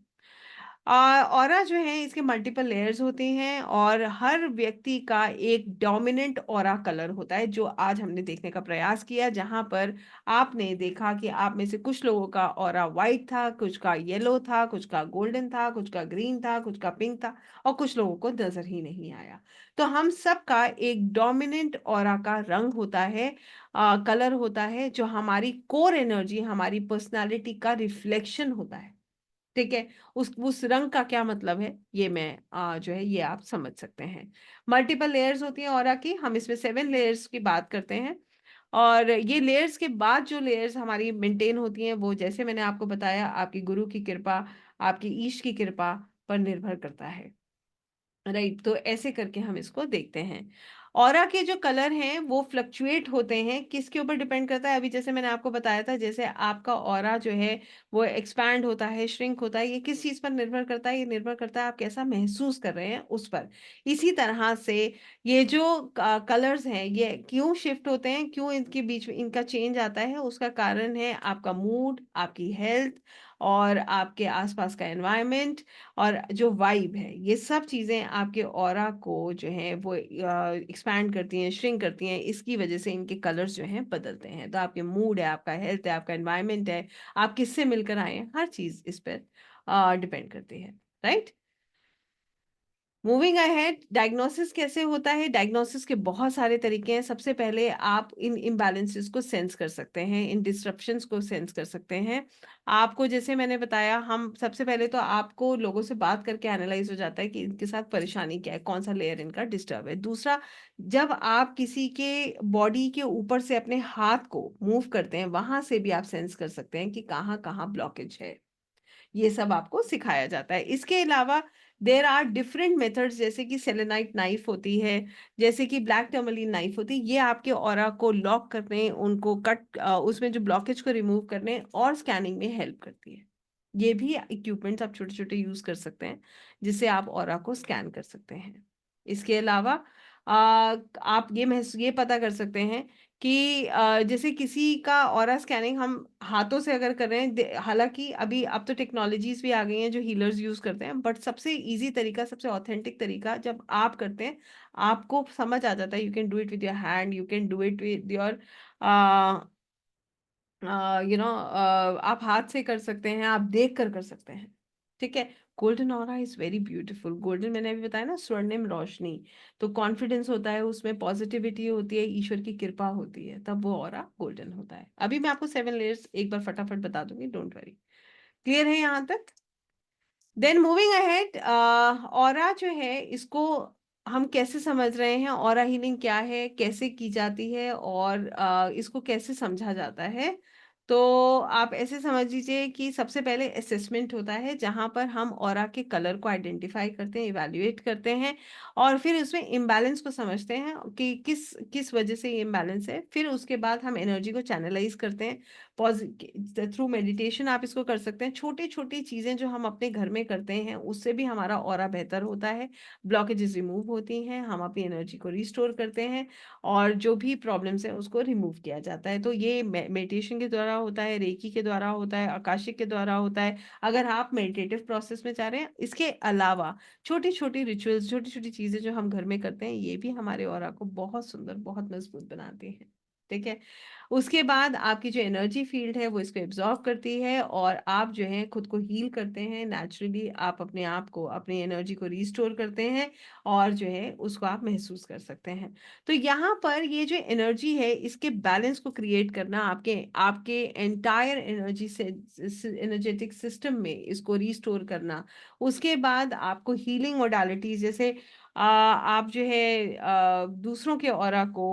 ऑरा जो है, इसके मल्टीपल लेयर्स होते हैं, और हर व्यक्ति का एक डोमिनेंट ऑरा कलर होता है, जो आज हमने देखने का प्रयास किया, जहां पर आपने देखा कि आप में से कुछ लोगों का ऑरा वाइट था, कुछ का येलो था, कुछ का गोल्डन था, कुछ का ग्रीन था, कुछ का पिंक था, और कुछ लोगों को नजर ही नहीं आया। तो हम सब का एक डोमिनेंट ऑरा का रंग होता है, कलर होता है, जो हमारी कोर एनर्जी, हमारी पर्सनालिटी का रिफ्लेक्शन होता है। ठीक है। उस रंग का क्या मतलब है, ये मैं जो है ये आप समझ सकते हैं। मल्टीपल लेयर्स होती हैं ऑरा की, हम इसमें 7 लेयर्स की बात करते हैं। और ये लेयर्स के बाद जो लेयर्स हमारी मेंटेन होती हैं, वो जैसे मैंने आपको बताया, आपकी गुरु की कृपा, आपकी ईश की कृपा पर निर्भर करता है। राइट। तो ऐसे करके हम इसको देखते हैं। ऑरा के जो कलर हैं वो फ्लक्चुएट होते हैं, किसके ऊपर डिपेंड करता है? अभी जैसे मैंने आपको बताया था, जैसे आपका ऑरा जो है वो एक्सपैंड होता है, श्रिंक होता है, ये किस चीज पर निर्भर करता है? ये निर्भर करता है आप कैसा महसूस कर रहे हैं उस पर। इसी तरह से ये जो कलर्स हैं, ये क्यों शिफ्ट होते हैं, क्यों इनके बीच में इनका चेंज आता है, उसका कारण है आपका मूड, आपकी हेल्थ, और आपके आसपास का एनवायरनमेंट, और जो वाइब है। ये सब चीज़ें आपके ऑरा को जो है वो एक्सपैंड करती हैं, श्रिंक करती हैं, इसकी वजह से इनके कलर्स जो हैं बदलते हैं। तो आपके मूड है, आपका हेल्थ है, आपका एनवायरनमेंट है, आप किससे मिलकर आए हैं, हर चीज़ इस पर डिपेंड करती है। राइट। मूविंग अहेड, डायग्नोसिस कैसे होता है? डायग्नोसिस के बहुत सारे तरीके हैं। सबसे पहले आप इन इम्बैलेंसेस को सेंस कर सकते हैं, इन डिस्ट्रप्शंस को सेंस कर सकते हैं। आपको जैसे मैंने बताया, हम सबसे पहले तो आपको लोगों से बात करके एनालाइज हो जाता है कि इनके साथ परेशानी क्या है, कौन सा लेयर इनका डिस्टर्ब है। दूसरा, जब आप किसी के बॉडी के ऊपर से अपने हाथ को मूव करते हैं, वहां से भी आप सेंस कर सकते हैं कि कहाँ कहाँ ब्लॉकेज है। ये सब आपको सिखाया जाता है। इसके अलावा देर आर डिफरेंट मेथड्स, जैसे कि सेलेनाइट नाइफ होती है, जैसे कि ब्लैक टर्मलिन नाइफ होती है। ये आपके ऑरा को लॉक करने, उनको कट, उसमें जो ब्लॉकेज को रिमूव करने और स्कैनिंग में हेल्प करती है। ये भी इक्विपमेंट्स आप छोटे छोटे यूज कर सकते हैं, जिससे आप ऑरा को स्कैन कर सकते हैं। इसके अलावा आप ये पता कर सकते हैं कि जैसे किसी का ऑरा स्कैनिंग हम हाथों से अगर कर रहे हैं, हालांकि अभी अब तो टेक्नोलॉजीज भी आ गई हैं जो हीलर्स यूज करते हैं, बट सबसे इजी तरीका, सबसे ऑथेंटिक तरीका जब आप करते हैं, आपको समझ आ जाता है। You can do it with your hand, you can do it with your आप हाथ से कर सकते हैं, आप देख कर सकते हैं। ठीक है। Golden aura is very beautiful. Golden, मैंने अभी बताया ना, स्वर्णिम रोशनी। तो कॉन्फिडेंस होता है उसमें, पॉजिटिविटी होती है, ईश्वर की कृपा होती है, तब वो ऑरा गोल्डन होता है। अभी मैं आपको 7 लेयर्स एक बार फटाफट बता दूंगी, डोंट वरी। क्लियर है यहाँ तक? देन मूविंग अहेड, ऑरा जो है, इसको हम कैसे समझ रहे हैं, ऑरा हीलिंग क्या है, कैसे की जाती है, और इसको कैसे समझा जाता है? तो आप ऐसे समझ लीजिए कि सबसे पहले असेसमेंट होता है, जहां पर हम ऑरा के कलर को आइडेंटिफाई करते हैं, इवैल्यूएट करते हैं, और फिर उसमें इम्बैलेंस को समझते हैं कि किस किस वजह से ये इम्बैलेंस है। फिर उसके बाद हम एनर्जी को चैनलाइज करते हैं, थ्रू मेडिटेशन आप इसको कर सकते हैं। छोटी छोटी चीजें जो हम अपने घर में करते हैं, उससे भी हमारा ऑरा बेहतर होता है, ब्लॉकेजेस रिमूव होती हैं, हम अपनी एनर्जी को रिस्टोर करते हैं, और जो भी प्रॉब्लम्स है उसको रिमूव किया जाता है। तो ये मेडिटेशन के द्वारा होता है, रेकी के द्वारा होता है, आकाशिक के द्वारा होता है, अगर आप मेडिटेटिव प्रोसेस में जा रहे हैं। इसके अलावा छोटी छोटी रिचुअल्स, छोटी छोटी चीजें जो हम घर में करते हैं, ये भी हमारे ऑरा को बहुत सुंदर, बहुत मजबूत बनाती हैं। ठीक है। उसके बाद आपकी जो एनर्जी फील्ड है वो इसको एब्जॉर्व करती है, और आप जो है खुद को हील करते हैं नेचुरली। आप अपने आप को, अपनी एनर्जी को रिस्टोर करते हैं, और जो है उसको आप महसूस कर सकते हैं। तो यहाँ पर ये जो एनर्जी है, इसके बैलेंस को क्रिएट करना, आपके आपके एंटायर एनर्जी से, एनर्जेटिक सिस्टम में इसको रिस्टोर करना। उसके बाद आपको हीलिंग मोडालिटीज, जैसे आप जो है दूसरों के ऑरा को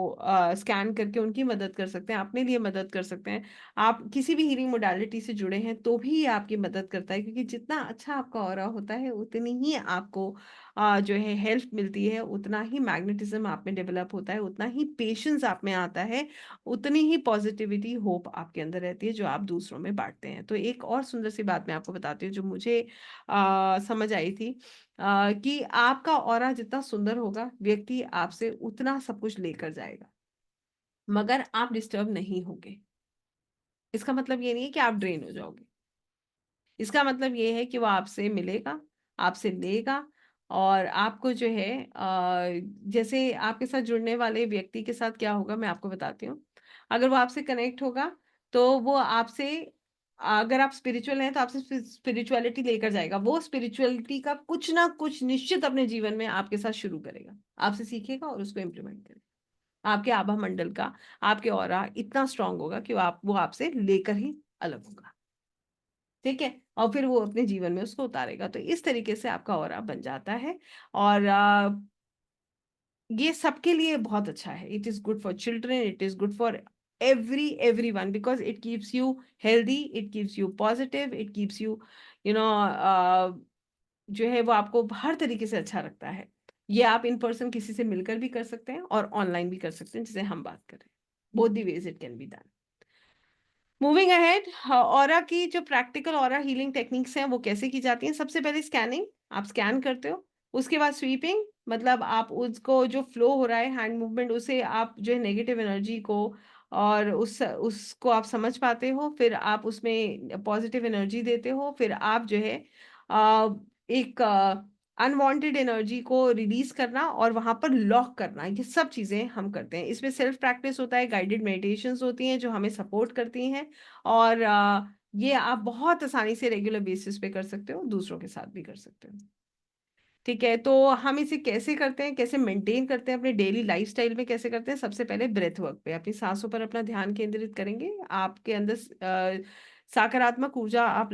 स्कैन करके उनकी मदद कर सकते हैं, अपने लिए मदद कर सकते हैं। आप किसी भी हीलिंग मोडालिटी से जुड़े हैं तो भी ये आपकी मदद करता है, क्योंकि जितना अच्छा आपका ऑरा होता है, उतनी ही आपको जो है हेल्प मिलती है, उतना ही मैग्नेटिज्म आप में डेवलप होता है, उतना ही पेशेंस आप में आता है, उतनी ही पॉजिटिविटी, होप आपके अंदर रहती है, जो आप दूसरों में बांटते हैं। तो एक और सुंदर सी बात मैं आपको बताती हूँ, जो मुझे समझ आई थी, कि आपका ऑरा जितना सुंदर होगा, व्यक्ति आपसे उतना सब कुछ लेकर जाएगा, मगर आप डिस्टर्ब नहीं होंगे। इसका मतलब ये नहीं है कि आप ड्रेन हो जाओगे। इसका मतलब ये है कि वो आपसे मिलेगा, आपसे लेगा, और आपको जो है जैसे आपके साथ जुड़ने वाले व्यक्ति के साथ क्या होगा, मैं आपको बताती हूँ। अगर वो आपसे कनेक्ट होगा, तो वो आपसे, अगर आप स्पिरिचुअल हैं तो आपसे स्पिरिचुअलिटी लेकर जाएगा। वो स्पिरिचुअलिटी का कुछ ना कुछ निश्चित अपने जीवन में आपके साथ शुरू करेगा, आपसे सीखेगा और उसको इम्प्लीमेंट करेगा। आपके आभा मंडल का, आपके ऑरा इतना स्ट्रांग होगा कि वो आपसे लेकर ही अलग होगा। ठीक है। और फिर वो अपने जीवन में उसको उतारेगा। तो इस तरीके से आपका ऑरा बन जाता है। और ये सबके लिए बहुत अच्छा है। It is good for children, it is good for everyone, because it keeps you healthy, it keeps you positive, it keeps you, you know जो है वो आपको हर तरीके से अच्छा रखता है। ये आप इन पर्सन किसी से मिलकर भी कर सकते हैं, और ऑनलाइन भी कर सकते हैं, जिसे हम बात करें। Both the ways it can be done. Moving ahead, aura की जो प्रैक्टिकल ऑरा हीलिंग टेक्निक्स हैं, वो कैसे की जाती हैं? सबसे पहले स्कैनिंग, आप स्कैन करते हो। उसके बाद स्वीपिंग, मतलब आप उसको जो फ्लो हो रहा है, हैंड मूवमेंट, उसे आप जो है नेगेटिव एनर्जी को, और उसको आप समझ पाते हो। फिर आप उसमें पॉजिटिव एनर्जी देते हो। फिर आप जो है एक अनवांटेड एनर्जी को रिलीज करना और वहां पर लॉक करना, ये सब चीजें हम करते हैं। इसमें सेल्फ प्रैक्टिस होता है, गाइडेड मेडिटेशंस होती हैं जो हमें सपोर्ट करती हैं, और ये आप बहुत आसानी से रेगुलर बेसिस पे कर सकते हो, दूसरों के साथ भी कर सकते हो। ठीक है, तो हम इसे कैसे करते हैं, कैसे मेंटेन करते हैं अपने डेली लाइफस्टाइल में, कैसे करते हैं? सबसे पहले ब्रेथ वर्क पे अपनी सांसों पर अपना ध्यान केंद्रित करेंगे। आपके अंदर सकारात्मक ऊर्जा आप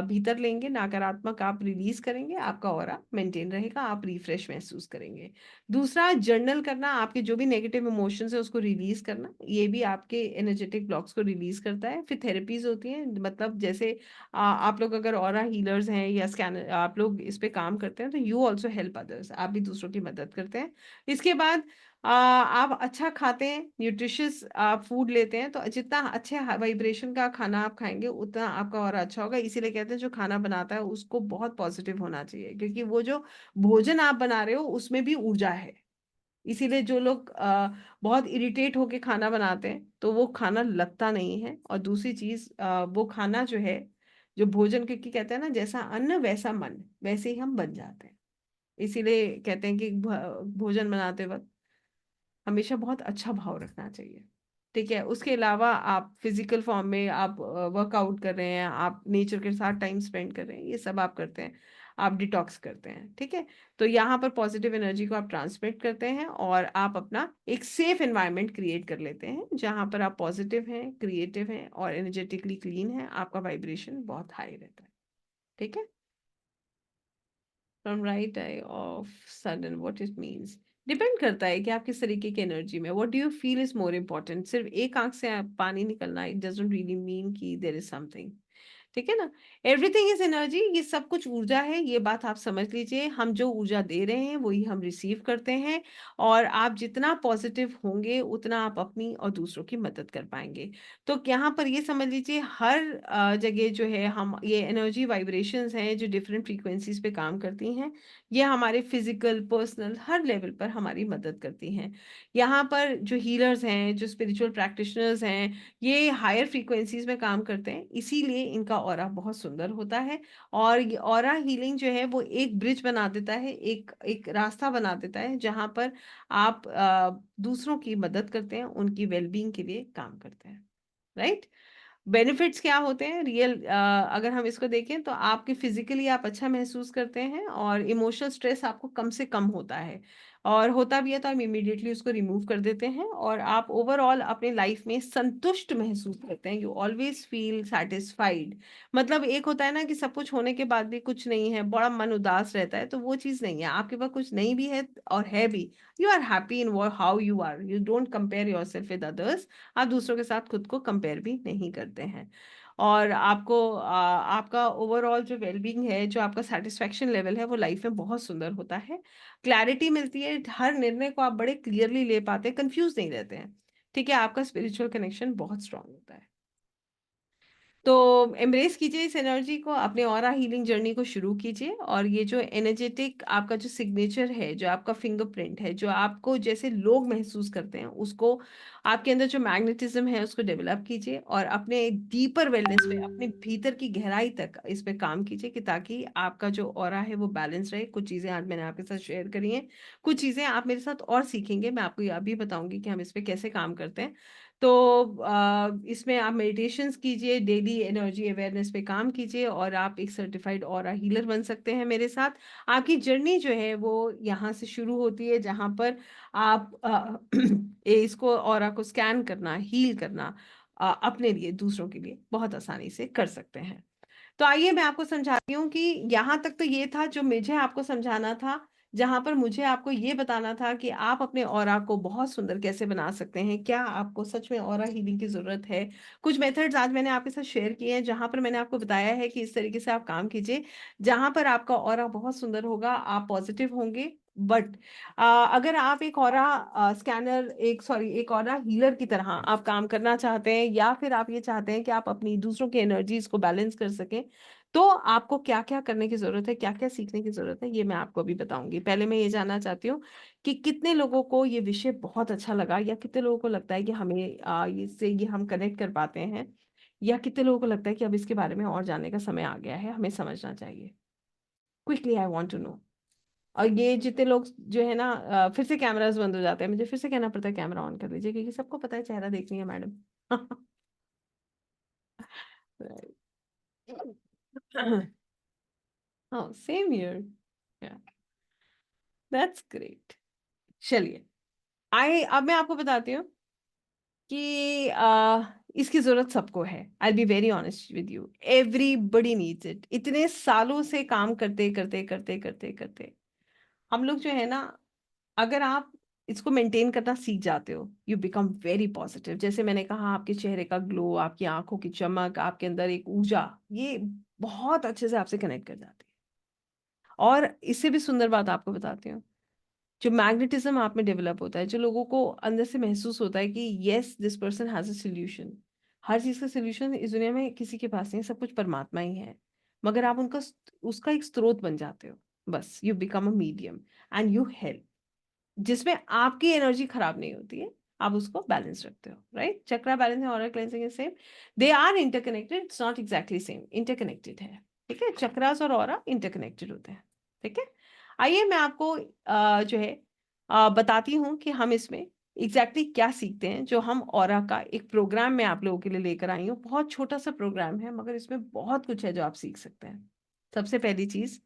भीतर लेंगे, नकारात्मक आप रिलीज करेंगे, आपका ऑरा मेंटेन रहेगा, आप रिफ्रेश महसूस करेंगे। दूसरा, जर्नल करना, आपके जो भी नेगेटिव इमोशंस है उसको रिलीज करना, ये भी आपके एनर्जेटिक ब्लॉक्स को रिलीज करता है। फिर थेरेपीज होती हैं, मतलब जैसे आप लोग अगर ऑरा हीलर्स हैं या स्कैनर, आप लोग इस पे काम करते हैं, तो यू ऑल्सो हेल्प अदर्स, आप भी दूसरों की मदद करते हैं। इसके बाद आप अच्छा खाते हैं, न्यूट्रिशियस आप फूड लेते हैं, तो जितना अच्छे वाइब्रेशन का खाना आप खाएंगे उतना आपका और अच्छा होगा। इसीलिए कहते हैं जो खाना बनाता है उसको बहुत पॉजिटिव होना चाहिए, क्योंकि वो जो भोजन आप बना रहे हो उसमें भी ऊर्जा है। इसीलिए जो लोग बहुत इरिटेट होके खाना बनाते हैं तो वो खाना लगता नहीं है। और दूसरी चीज, वो खाना जो है, जो भोजन, क्योंकि कहते हैं ना, जैसा अन्न वैसा मन, वैसे ही हम बन जाते हैं। इसीलिए कहते हैं कि भोजन बनाते वक्त हमेशा बहुत अच्छा भाव रखना चाहिए। ठीक है, उसके अलावा आप फिजिकल फॉर्म में आप वर्कआउट कर रहे हैं, आप नेचर के साथ टाइम स्पेंड कर रहे हैं, ये सब आप करते हैं, आप डिटॉक्स करते हैं। ठीक है, तो यहाँ पर पॉजिटिव एनर्जी को आप ट्रांसमिट करते हैं और आप अपना एक सेफ एनवायरनमेंट क्रिएट कर लेते हैं जहाँ पर आप पॉजिटिव हैं, क्रिएटिव हैं और एनर्जेटिकली क्लीन हैं, आपका वाइब्रेशन बहुत हाई रहता है। ठीक है। From right I of sudden, what it means, depend करता है कि आप किस तरीके की एनर्जी में, what do you feel is more important. सिर्फ एक आंख से पानी निकलना, इट डजंट रियली मीन कि देयर इज समथिंग। ठीक है ना। एवरीथिंग इज एनर्जी, ये सब कुछ ऊर्जा है, ये बात आप समझ लीजिए। हम जो ऊर्जा दे रहे हैं वही हम रिसीव करते हैं। और आप जितना पॉजिटिव होंगे उतना आप अपनी और दूसरों की मदद कर पाएंगे। तो यहाँ पर ये समझ लीजिए, हर जगह जो है, हम ये एनर्जी वाइब्रेशंस हैं जो डिफरेंट फ्रीक्वेंसीज पे काम करती हैं, ये हमारे फिजिकल, पर्सनल, हर लेवल पर हमारी मदद करती हैं। यहाँ पर जो हीलर्स हैं, जो स्पिरिचुअल प्रैक्टिशनर्स हैं, ये हायर फ्रीक्वेंसीज में काम करते हैं, इसीलिए इनका ऑरा बहुत सुंदर होता है। और ये ऑरा हीलिंग जो है वो एक ब्रिज बना देता है, एक एक रास्ता बना देता है, जहां पर आप दूसरों की मदद करते हैं, उनकी वेलबींग के लिए काम करते हैं। राइट। बेनिफिट्स क्या होते हैं रियल, अगर हम इसको देखें तो आपके फिजिकली आप अच्छा महसूस करते हैं और इमोशनल स्ट्रेस आपको कम से कम होता है। और होता भी है तो हम इमीडिएटली उसको रिमूव कर देते हैं और आप ओवरऑल अपने लाइफ में संतुष्ट महसूस करते हैं। You always feel satisfied. मतलब एक होता है ना कि सब कुछ होने के बाद भी कुछ नहीं है, बड़ा मन उदास रहता है, तो वो चीज़ नहीं है। आपके पास कुछ नहीं भी है और है भी, you are happy in how you are, you don't compare yourself with others. आप दूसरों के साथ खुद को कंपेयर भी नहीं करते हैं। और आपको आपका ओवरऑल जो वेलबींग है, जो आपका सेटिस्फेक्शन लेवल है, वो लाइफ में बहुत सुंदर होता है। क्लैरिटी मिलती है, हर निर्णय को आप बड़े क्लियरली ले पाते हैं, कंफ्यूज नहीं रहते हैं। ठीक है, आपका स्पिरिचुअल कनेक्शन बहुत स्ट्रांग होता है। तो एम्ब्रेस कीजिए इस एनर्जी को, अपने ऑरा हीलिंग जर्नी को शुरू कीजिए। और ये जो एनर्जेटिक आपका जो सिग्नेचर है, जो आपका फिंगरप्रिंट है, जो आपको जैसे लोग महसूस करते हैं, उसको, आपके अंदर जो मैग्नेटिज्म है उसको डेवलप कीजिए और अपने डीपर वेलनेस पे, अपने भीतर की गहराई तक इस पे काम कीजिए, कि ताकि आपका जो ऑरा है वो बैलेंस रहे। कुछ चीज़ें आज मैंने आपके साथ शेयर करी हैं, कुछ चीज़ें आप मेरे साथ और सीखेंगे, मैं आपको ये अभी बताऊंगी कि हम इस पे कैसे काम करते हैं। तो इसमें आप मेडिटेशंस कीजिए, डेली एनर्जी अवेयरनेस पे काम कीजिए और आप एक सर्टिफाइड ऑरा हीलर बन सकते हैं मेरे साथ। आपकी जर्नी जो है वो यहाँ से शुरू होती है, जहाँ पर आप इसको, ऑरा को स्कैन करना, हील करना अपने लिए, दूसरों के लिए बहुत आसानी से कर सकते हैं। तो आइए मैं आपको समझाती हूँ कि यहाँ तक तो ये था जो मुझे आपको समझाना था, जहां पर मुझे आपको ये बताना था कि आप अपने ऑरा को बहुत सुंदर कैसे बना सकते हैं। क्या आपको सच में ऑरा हीलिंग की जरूरत है? कुछ मेथड्स आज मैंने आपके साथ शेयर किए हैं, जहां पर मैंने आपको बताया है कि इस तरीके से आप काम कीजिए, जहां पर आपका ऑरा बहुत सुंदर होगा, आप पॉजिटिव होंगे। बट अगर आप एक ऑरा स्कैनर, एक सॉरी एक ऑरा हीलर की तरह आप काम करना चाहते हैं, या फिर आप ये चाहते हैं कि आप अपनी दूसरों की एनर्जीज को बैलेंस कर सकें, तो आपको क्या क्या करने की जरूरत है, क्या क्या सीखने की जरूरत है, ये मैं आपको अभी बताऊंगी। पहले मैं ये जानना चाहती हूँ कि कितने लोगों को ये विषय बहुत अच्छा लगा, या कितने लोगों को लगता है कि हमें इससे ये हम कनेक्ट कर पाते हैं, या कितने लोगों को लगता है कि अब इसके बारे में और जानने का समय आ गया है, हमें समझना चाहिए। Quickly I want to know. और ये जितने लोग जो है ना, फिर से कैमरास बंद हो जाते हैं, मुझे फिर से कहना पड़ता है कैमरा ऑन कर लीजिए, क्योंकि सबको पता है चेहरा देखनी है मैडम। हाँ, सेम हियर। That's great. चलिए, अब मैं आपको बताती हूँ कि इसकी जरूरत सबको है। I be very honest with you, everybody needs it. इतने सालों से काम करते करते करते करते करते हम लोग जो है ना, अगर आप इसको मेंटेन करना सीख जाते हो, यू बिकम वेरी पॉजिटिव। जैसे मैंने कहा, आपके चेहरे का ग्लो, आपकी आंखों की चमक, आपके अंदर एक ऊर्जा, ये बहुत अच्छे से आपसे कनेक्ट कर जाती है। और इससे भी सुंदर बात आपको बताती हूँ, जो मैग्नेटिज्म आप में डेवलप होता है, जो लोगों को अंदर से महसूस होता है कि yes this person has a solution. हर चीज का सोल्यूशन इस दुनिया में किसी के पास नहीं, सब कुछ परमात्मा ही है। मगर आप उनका उसका एक स्रोत बन जाते हो। बस you become a medium and you help, जिसमें आपकी एनर्जी खराब नहीं होती है, आप उसको बैलेंस रखते हो। राइट, चक्रा बैलेंस है, aura cleansing is same. They are interconnected, it's not exactly same, interconnected है। ठीक है, चक्रास और ऑरा इंटरकनेक्टेड होते हैं। ठीक है, आइए मैं आपको जो है बताती हूँ कि हम इसमें एग्जैक्टली क्या सीखते हैं। जो हम ऑरा का एक प्रोग्राम में आप लोगों के लिए लेकर आई हूँ, बहुत छोटा सा प्रोग्राम है, मगर इसमें बहुत कुछ है जो आप सीख सकते हैं। सबसे पहली चीज,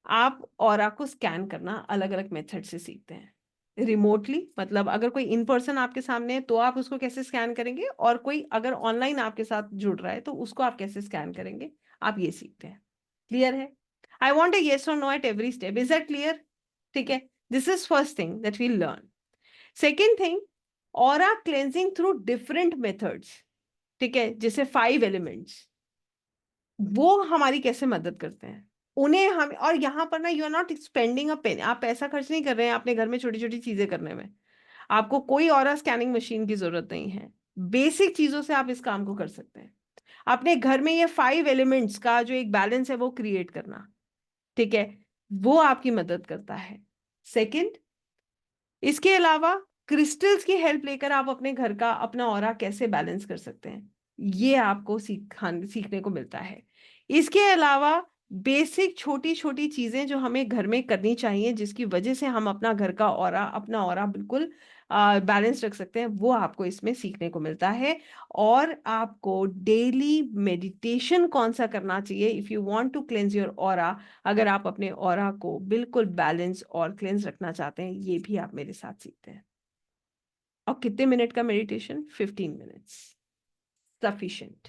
आप ऑरा को स्कैन करना अलग अलग मेथड से सीखते हैं। रिमोटली, मतलब अगर कोई इन पर्सन आपके सामने है तो आप उसको कैसे स्कैन करेंगे, और कोई अगर ऑनलाइन आपके साथ जुड़ रहा है तो उसको आप कैसे स्कैन करेंगे, आप ये सीखते हैं। क्लियर है? I want a yes or no at every step. Is that clear? ठीक है, this is first thing that we learn. Second thing, aura cleansing through different methods. ठीक है, जैसे 5 एलिमेंट्स, वो हमारी कैसे मदद करते हैं, उन्हें हम, और यहाँ पर ना you are not spending a penny, आप पैसा खर्च नहीं कर रहे हैं अपने घर में छोटी छोटी चीजें करने में। आपको कोई और स्कैनिंग मशीन की जरूरत नहीं है। बेसिक चीजों से आप इस काम को कर सकते हैं। अपने घर में ये 5 एलिमेंट्स का जो एक बैलेंस है वो क्रिएट करना, ठीक है, वो आपकी मदद करता है। सेकंड, इसके अलावा क्रिस्टल्स की हेल्प लेकर आप अपने घर का अपना ऑरा कैसे बैलेंस कर सकते हैं, ये आपको सीखने को मिलता है। इसके अलावा बेसिक छोटी छोटी चीजें जो हमें घर में करनी चाहिए, जिसकी वजह से हम अपना घर का ऑरा, अपना ऑरा बिल्कुल बैलेंस रख सकते हैं, वो आपको इसमें सीखने को मिलता है। और आपको डेली मेडिटेशन कौन सा करना चाहिए if you want to cleanse your aura, अगर आप अपने ऑरा को बिल्कुल बैलेंस और क्लेंस रखना चाहते हैं, ये भी आप मेरे साथ सीखते हैं। और कितने मिनट का मेडिटेशन? 15 minutes sufficient.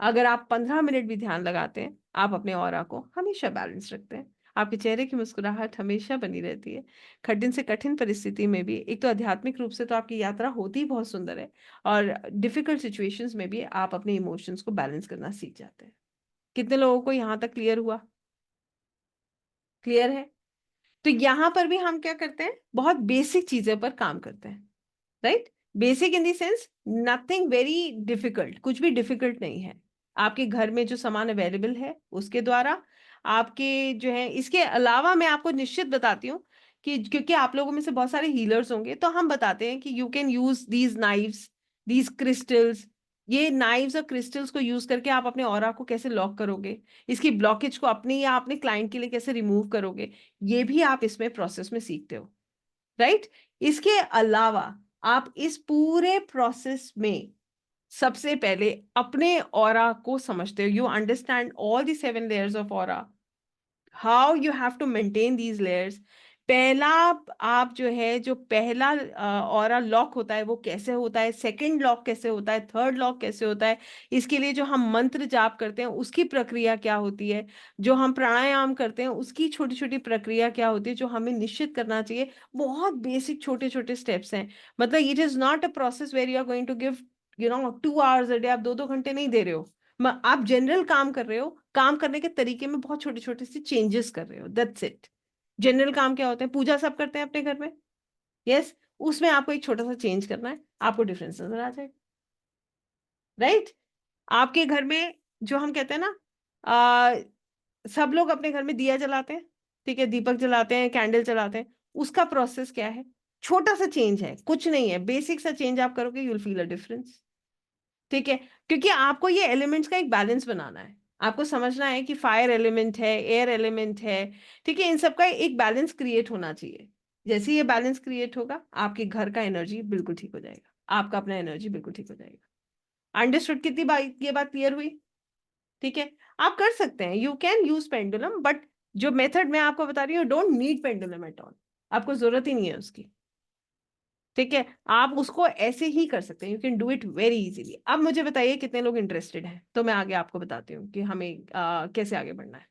अगर आप 15 मिनट भी ध्यान लगाते हैं, आप अपने ऑरा को हमेशा बैलेंस रखते हैं। आपके चेहरे की मुस्कुराहट हमेशा बनी रहती है। कठिन से कठिन परिस्थिति में भी, एक तो आध्यात्मिक रूप से तो आपकी यात्रा होती ही बहुत सुंदर है, और डिफिकल्ट सिचुएशंस में भी आप अपने इमोशंस को बैलेंस करना सीख जाते हैं। कितने लोगों को यहाँ तक क्लियर हुआ? क्लियर है? तो यहां पर भी हम क्या करते हैं, बहुत बेसिक चीजें पर काम करते हैं। Right, basic in the sense nothing very difficult, कुछ भी डिफिकल्ट नहीं है। आपके घर में जो सामान अवेलेबल है उसके द्वारा, आपके जो है, इसके अलावा मैं आपको निश्चित बताती हूँ कि क्योंकि आप लोगों में से बहुत सारे हीलर्स होंगे, तो हम बताते हैं कि you can use these knives, these crystals. ये नाइव्स और क्रिस्टल्स को यूज करके आप अपने ऑरा को कैसे लॉक करोगे, इसकी ब्लॉकेज को अपने या अपने क्लाइंट के लिए कैसे रिमूव करोगे, ये भी आप इसमें प्रोसेस में सीखते हो। राइट, इसके अलावा आप इस पूरे प्रोसेस में सबसे पहले अपने ऑरा को समझते हो। You understand all the 7 layers of aura, how you have to maintain these layers. पहला, आप जो है, जो पहला ऑरा लॉक होता है वो कैसे होता है, सेकंड लॉक कैसे होता है, थर्ड लॉक कैसे होता है, इसके लिए जो हम मंत्र जाप करते हैं उसकी प्रक्रिया क्या होती है, जो हम प्राणायाम करते हैं उसकी छोटी छोटी प्रक्रिया क्या होती है, जो हमें निश्चित करना चाहिए। बहुत बेसिक छोटे छोटे स्टेप्स हैं। मतलब it is not a process where you are going to give 2 hours a day, आप 2-2 घंटे नहीं दे रहे हो। आप जनरल काम कर रहे हो, काम करने के तरीके में बहुत छोटे छोटे से चेंजेस कर रहे हो, दैट्स इट। जनरल काम क्या होते हैं, पूजा सब करते हैं अपने घर में, यस, उसमें आपको एक छोटा सा चेंज करना है, आपको डिफरेंस नजर आ जाएगा। राइट, आपके घर में जो हम कहते हैं ना, आ, सब लोग अपने घर में दिया जलाते हैं, ठीक है, दीपक जलाते हैं, कैंडल जलाते हैं, उसका प्रोसेस क्या है? छोटा सा चेंज है, कुछ नहीं है, बेसिक सा चेंज आप करोगे, you will feel a difference. ठीक है, क्योंकि आपको ये एलिमेंट्स का एक बैलेंस बनाना है। आपको समझना है कि फायर एलिमेंट है, एयर एलिमेंट है, ठीक है, इन सब का एक बैलेंस क्रिएट होना चाहिए। जैसे ये बैलेंस क्रिएट होगा, आपके घर का एनर्जी बिल्कुल ठीक हो जाएगा, आपका अपना एनर्जी बिल्कुल ठीक हो जाएगा। अंडरस्टूड? कितनी बात, ये बात क्लियर हुई? ठीक है, आप कर सकते हैं, you can use pendulum, but जो मेथड मैं आपको बता रही हूँ, don't need pendulum at all, आपको जरूरत ही नहीं है उसकी। ठीक है, आप उसको ऐसे ही कर सकते हैं, you can do it very easily. अब मुझे बताइए कितने लोग इंटरेस्टेड हैं, तो मैं आगे आपको बताती हूँ कि हमें कैसे आगे बढ़ना है।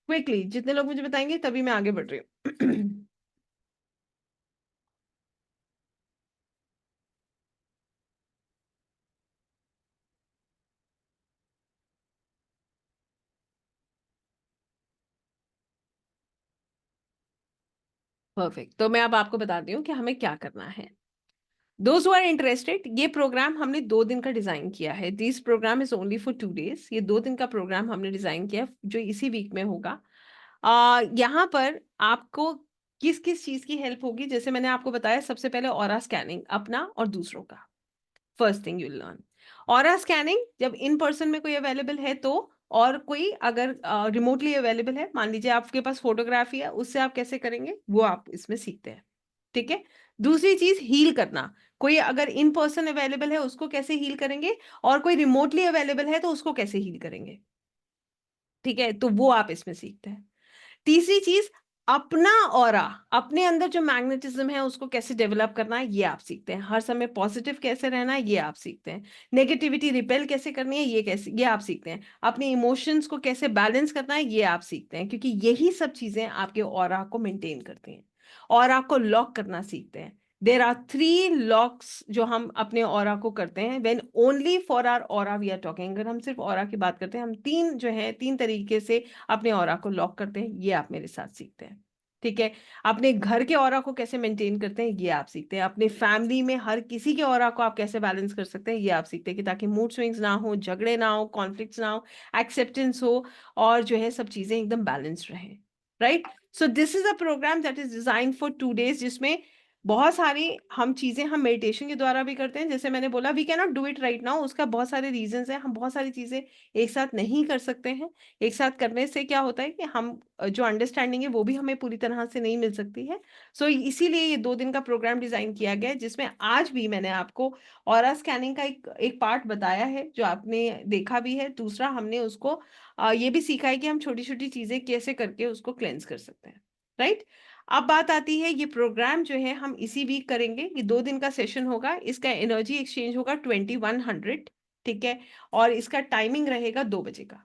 क्विकली जितने लोग मुझे बताएंगे तभी मैं आगे बढ़ रही हूँ। परफेक्ट, तो मैं अब आपको बताती हूँ कि हमें क्या करना है। दोज हु आर इंटरेस्टेड, ये प्रोग्राम हमने 2 दिन का डिजाइन किया है। This program is only for 2 days। ये 2 दिन का प्रोग्राम हमने डिजाइन किया है जो इसी वीक में होगा। यहाँ पर आपको किस किस चीज की हेल्प होगी, जैसे मैंने आपको बताया, सबसे पहले ऑरा स्कैनिंग अपना और दूसरों का। First thing you learn aura scanning, जब इन पर्सन में कोई अवेलेबल है तो, और कोई अगर रिमोटली अवेलेबल है, मान लीजिए आपके पास फोटोग्राफी है, उससे आप कैसे करेंगे वो आप इसमें सीखते हैं। ठीक है। दूसरी चीज हील करना, कोई अगर इन पर्सन अवेलेबल है उसको कैसे हील करेंगे, और कोई रिमोटली अवेलेबल है तो उसको कैसे हील करेंगे। ठीक है, तो वो आप इसमें सीखते हैं। तीसरी चीज, अपना ऑरा, अपने अंदर जो मैग्नेटिज्म है उसको कैसे डेवलप करना है ये आप सीखते हैं। हर समय पॉजिटिव कैसे रहना है ये आप सीखते हैं। नेगेटिविटी रिपेल कैसे करनी है ये आप सीखते हैं। अपने इमोशंस को कैसे बैलेंस करना है ये आप सीखते हैं, क्योंकि यही सब चीजें आपके ऑरा को मेंटेन करती हैं। ऑरा को लॉक करना सीखते हैं। देर आर 3 लॉक्स जो हम अपने ऑरा को करते हैं, when only for our aura we are talking. अगर हम सिर्फ ऑरा की बात करते हैं, हम 3 तरीके से अपने ऑरा को लॉक करते हैं, ये आप मेरे साथ सीखते हैं। ठीक है। अपने घर के ऑरा को कैसे मेंटेन करते हैं ये आप सीखते हैं। अपने फैमिली में हर किसी के ऑरा को आप कैसे बैलेंस कर सकते हैं ये आप सीखते हैं, कि ताकि मूड स्विंग्स ना हो, झगड़े ना हो, कॉन्फ्लिक्ट्स ना हो, एक्सेप्टेंस हो, और जो है सब चीजें एकदम बैलेंस्ड रहें। Right. So this is a program that is design for 2 days, जिसमें बहुत सारी हम चीजें हम मेडिटेशन के द्वारा भी करते हैं। जैसे मैंने बोला we can not do it right now, उसका बहुत सारे रीजंस हैं, हम बहुत सारी चीजें एक साथ नहीं कर सकते हैं। एक साथ करने से क्या होता है कि हम जो अंडरस्टैंडिंग है वो भी हमें पूरी तरह से नहीं मिल सकती है। सो इसीलिए ये 2 दिन का प्रोग्राम डिजाइन किया गया है, जिसमें आज भी मैंने आपको ऑरा स्कैनिंग का एक एक पार्ट बताया है जो आपने देखा भी है। दूसरा हमने उसको ये भी सीखा है कि हम छोटी छोटी चीजें कैसे करके उसको क्लेंस कर सकते हैं। राइट। अब बात आती है, ये प्रोग्राम जो है हम इसी वीक करेंगे। ये 2 दिन का सेशन होगा, इसका एनर्जी एक्सचेंज होगा 2100। ठीक है। और इसका टाइमिंग रहेगा 2 बजे का।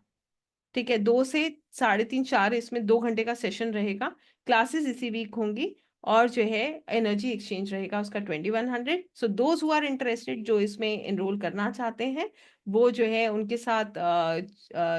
ठीक है, 2 से 3:30 4, इसमें 2 घंटे का सेशन रहेगा। क्लासेस इसी वीक होंगी, और जो है एनर्जी एक्सचेंज रहेगा उसका 2100। So those who are interested, जो इसमें एनरोल करना चाहते हैं, वो जो है उनके साथ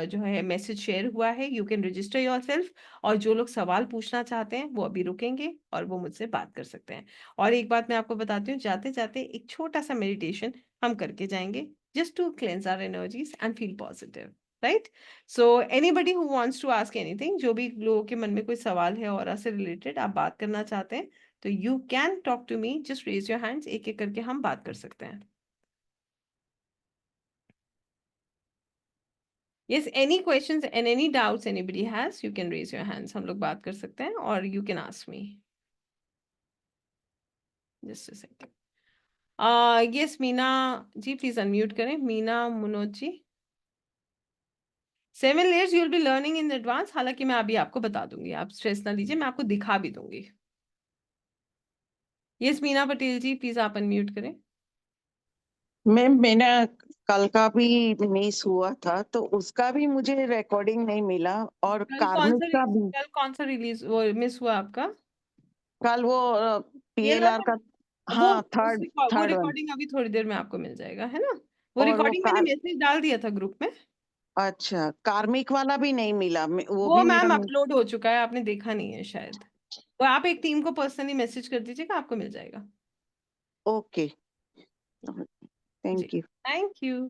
जो है मैसेज शेयर हुआ है, you can register your self. और जो लोग सवाल पूछना चाहते हैं वो अभी रुकेंगे और वो मुझसे बात कर सकते हैं। और एक बात मैं आपको बताती हूँ, जाते जाते एक छोटा सा मेडिटेशन हम करके जाएंगे, just to cleanse our energies and feel positive. Right. So anybody who wants to ask anything, जो भी लोगों के मन में कोई सवाल है और से रिलेटेड आप बात करना चाहते हैं, तो you can talk to me, just raise your hands, एक एक करके हम बात कर सकते हैं। Yes, any questions and any doubts anybody has, you can raise your hands, हम लोग बात कर सकते हैं, और you can ask me. Just a second. Yes Meena ji, please unmute करें, Meena Manoj ji. 7 layers you'll be learning in advance, हालांकि मैं अभी आपको बता दूंगी, आप स्ट्रेस ना लीजिए, मैं आपको दिखा भी दूंगी। यस मीना पटेल जी, प्लीज आप अनम्यूट करें। मैम मेरा कल का भी मिस हुआ था तो उसका भी मुझे रिकॉर्डिंग नहीं मिला और कार्मिक का भी। कल कौन सा रिलीज वो मिस हुआ आपका? कल वो पीएलआर पीएलआर का। का, हाँ, थर्ड वो थर्ड वन। रिकॉर्डिंग अभी थोड़ी देर में आपको मिल जाएगा, है ना? वो और वो रिकॉर्डिंग मैंने कार मैसेज डाल दिया था ग्रुप में। अच्छा, कार्मिक वाला भी नहीं मिला, वो वो भी मेरा मैम अपलोड हो चुका है, आपने देखा नहीं है शायद। वो आप एक टीम को पर्सनली मैसेज कर दीजिएगा, आपको मिल जाएगा। ओके, जी, thank you. Thank you.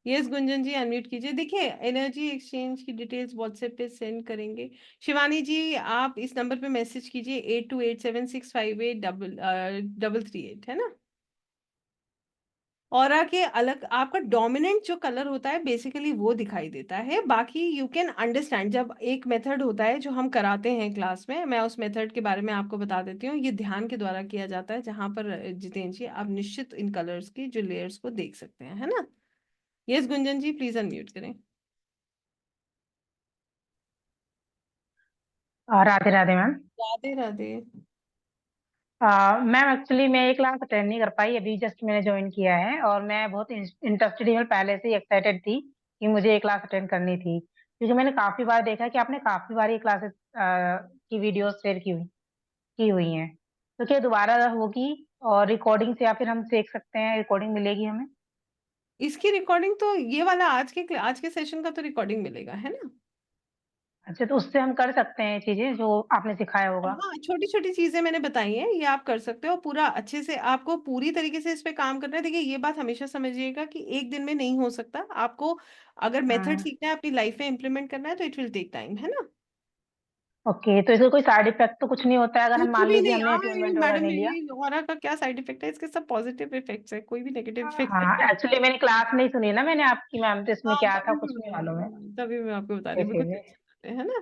Yes Gunjan ji, unmute कीजिए। देखिए, एनर्जी एक्सचेंज की डिटेल्स व्हाट्सएप पे सेंड करेंगे। शिवानी जी, आप इस नंबर पे मैसेज कीजिए, 8287658833, है ना? ऑरा के अलग आपका डोमिनेंट जो कलर होता है बेसिकली वो दिखाई देता है, बाकी यू कैन अंडरस्टैंड। जब एक मेथड होता है जो हम कराते हैं क्लास में, मैं उस मेथड के बारे में आपको बता देती हूँ। ये ध्यान के द्वारा किया जाता है, जहां पर जितेंद्र जी आप निश्चित इन कलर्स की जो लेयर्स को देख सकते हैं, है ना? Yes Gunjan ji, please unmute करें। Radhe Radhe ma'am. Radhe Radhe. Ma'am actually मैं ये क्लास अटेंड नहीं कर पाई, अभी जस्ट मैंने ज्वाइन किया है और मैं बहुत इंटरेस्टेड ही, मैं पहले से ही एक्साइटेड थी कि मुझे ये क्लास अटेंड करनी थी, क्योंकि मैंने काफी बार देखा कि आपने काफी बार ये क्लासेस की वीडियोस शेयर की हुई हैं। तो क्या दोबारा होगी और रिकॉर्डिंग से, या फिर हम देख सकते हैं, रिकॉर्डिंग मिलेगी हमें? इसकी रिकॉर्डिंग तो ये वाला आज के सेशन का तो रिकॉर्डिंग मिलेगा, है ना? अच्छा, तो उससे हम कर सकते हैं चीजें जो आपने सिखाया होगा? हाँ, छोटी छोटी चीजें मैंने बताई हैं, ये आप कर सकते हो। पूरा अच्छे से आपको पूरी तरीके से इस पे काम करना है। देखिए, ये बात हमेशा समझिएगा कि एक दिन में नहीं हो सकता आपको। अगर मेथड हाँ। सीखना है, अपनी लाइफ में इम्प्लीमेंट करना है, तो इट विल टेक टाइम, है ना? ओके, तो इसका कोई साइड इफेक्ट तो कुछ नहीं होता है अगर हम कुछ मान भी लीजिए नहीं। हमने हाँ, ये अटेनमेंट वगैरह मैडम, नहीं लिया? ये ऑरा का क्या साइड इफेक्ट है? इसके सब पॉजिटिव इफेक्ट्स है, कोई भी नेगेटिव इफेक्ट हाँ, नहीं। एक्चुअली मैंने क्लास नहीं सुनी ना मैंने आपकी मैम, तो इसमें हाँ, क्या था तभी कुछ मैं नहीं बता मालूम रही है। हूँ, तभी मैं आपको बता रही हूँ, बिल्कुल इसीलिए। टेंशन मत लें, है ना?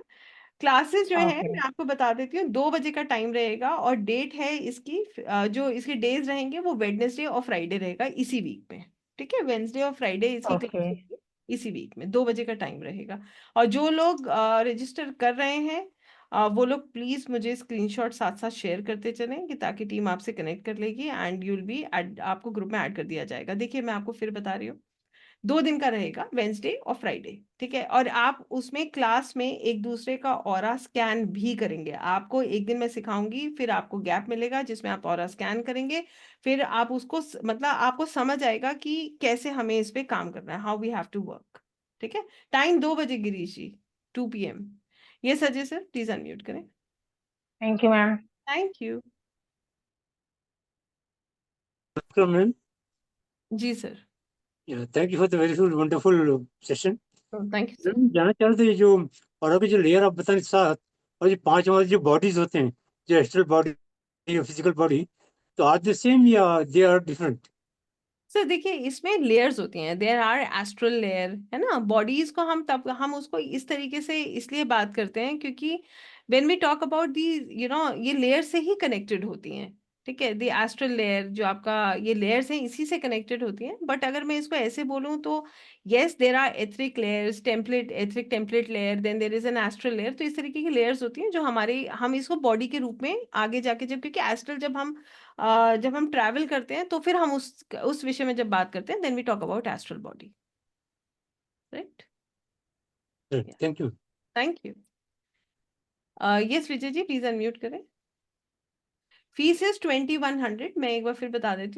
क्लासेस जो है ओके। मैं आपको बता देती हूँ, 2 बजे का टाइम रहेगा, और डेट है इसकी जो इसके डेज रहेंगे वो वेडनेसडे और फ्राइडे रहेगा इसी वीक में। ठीक है, वेंसडे और फ्राइडे इसकी ओके। क्लास होगी इसी वीक में, 2 बजे का टाइम रहेगा। और जो लोग रजिस्टर कर रहे हैं, वो लोग प्लीज मुझे स्क्रीनशॉट साथ साथ शेयर करते चलें, कि ताकि टीम आपसे कनेक्ट कर लेगी, एंड यूल बी आपको ग्रुप में ऐड कर दिया जाएगा। देखिए, मैं आपको फिर बता रही हूँ, 2 दिन का रहेगा, वेंसडे और फ्राइडे। ठीक है, और आप उसमें क्लास में एक दूसरे का ऑरा स्कैन भी करेंगे। आपको एक दिन मैं सिखाऊंगी, फिर आपको गैप मिलेगा जिसमें आप ऑरा स्कैन करेंगे। फिर आप उसको मतलब आपको समझ आएगा कि कैसे हमें इस पे काम करना है, how we have to work. ठीक है, टाइम 2 बजे, गिरीश जी, 2 PM। ये सजे सर, प्लीज अनम्यूट करें। Thank you ma'am. Thank you. Welcome, ma'am. जी sir. Yeah, thank you for the very good, wonderful session. Thank you sir. Ma'am, जानना चाह रहे थे, ये जो और अभी जो लेयर आप बताने साथ, और ये पांच हमारे जो बॉडीज होते हैं, जो एस्ट्रल बॉडी या फिजिकल बॉडी, तो आर द सेम या दे आर डिफरेंट? सर देखिए, इसमें लेयर्स होती हैं, देयर आर एस्ट्रल लेयर, है ना? बॉडीज को हम उसको इस तरीके से इसलिए बात करते हैं क्योंकि when we talk about the, ये लेयर से ही कनेक्टेड होती हैं। ठीक है, दी एस्ट्रल लेयर जो आपका, ये लेयर्स हैं, इसी से कनेक्टेड होती हैं। बट अगर मैं इसको ऐसे बोलूँ तो yes, there are etheric layers, etheric template layer, then there is an astral layer. तो इस तरीके की लेयर्स होती हैं जो हमारे, हम इसको बॉडी के रूप में आगे जाके, जब क्योंकि एस्ट्रल जब हम ट्रैवल करते हैं, तो फिर हम उस विषय में जब बात करते हैं, then we talk about astral body. Right. Thank you. Thank you. Yes Vijay ji, please unmute करें। Fees is 2100। मैं एक बार फिर बता देती हूँ।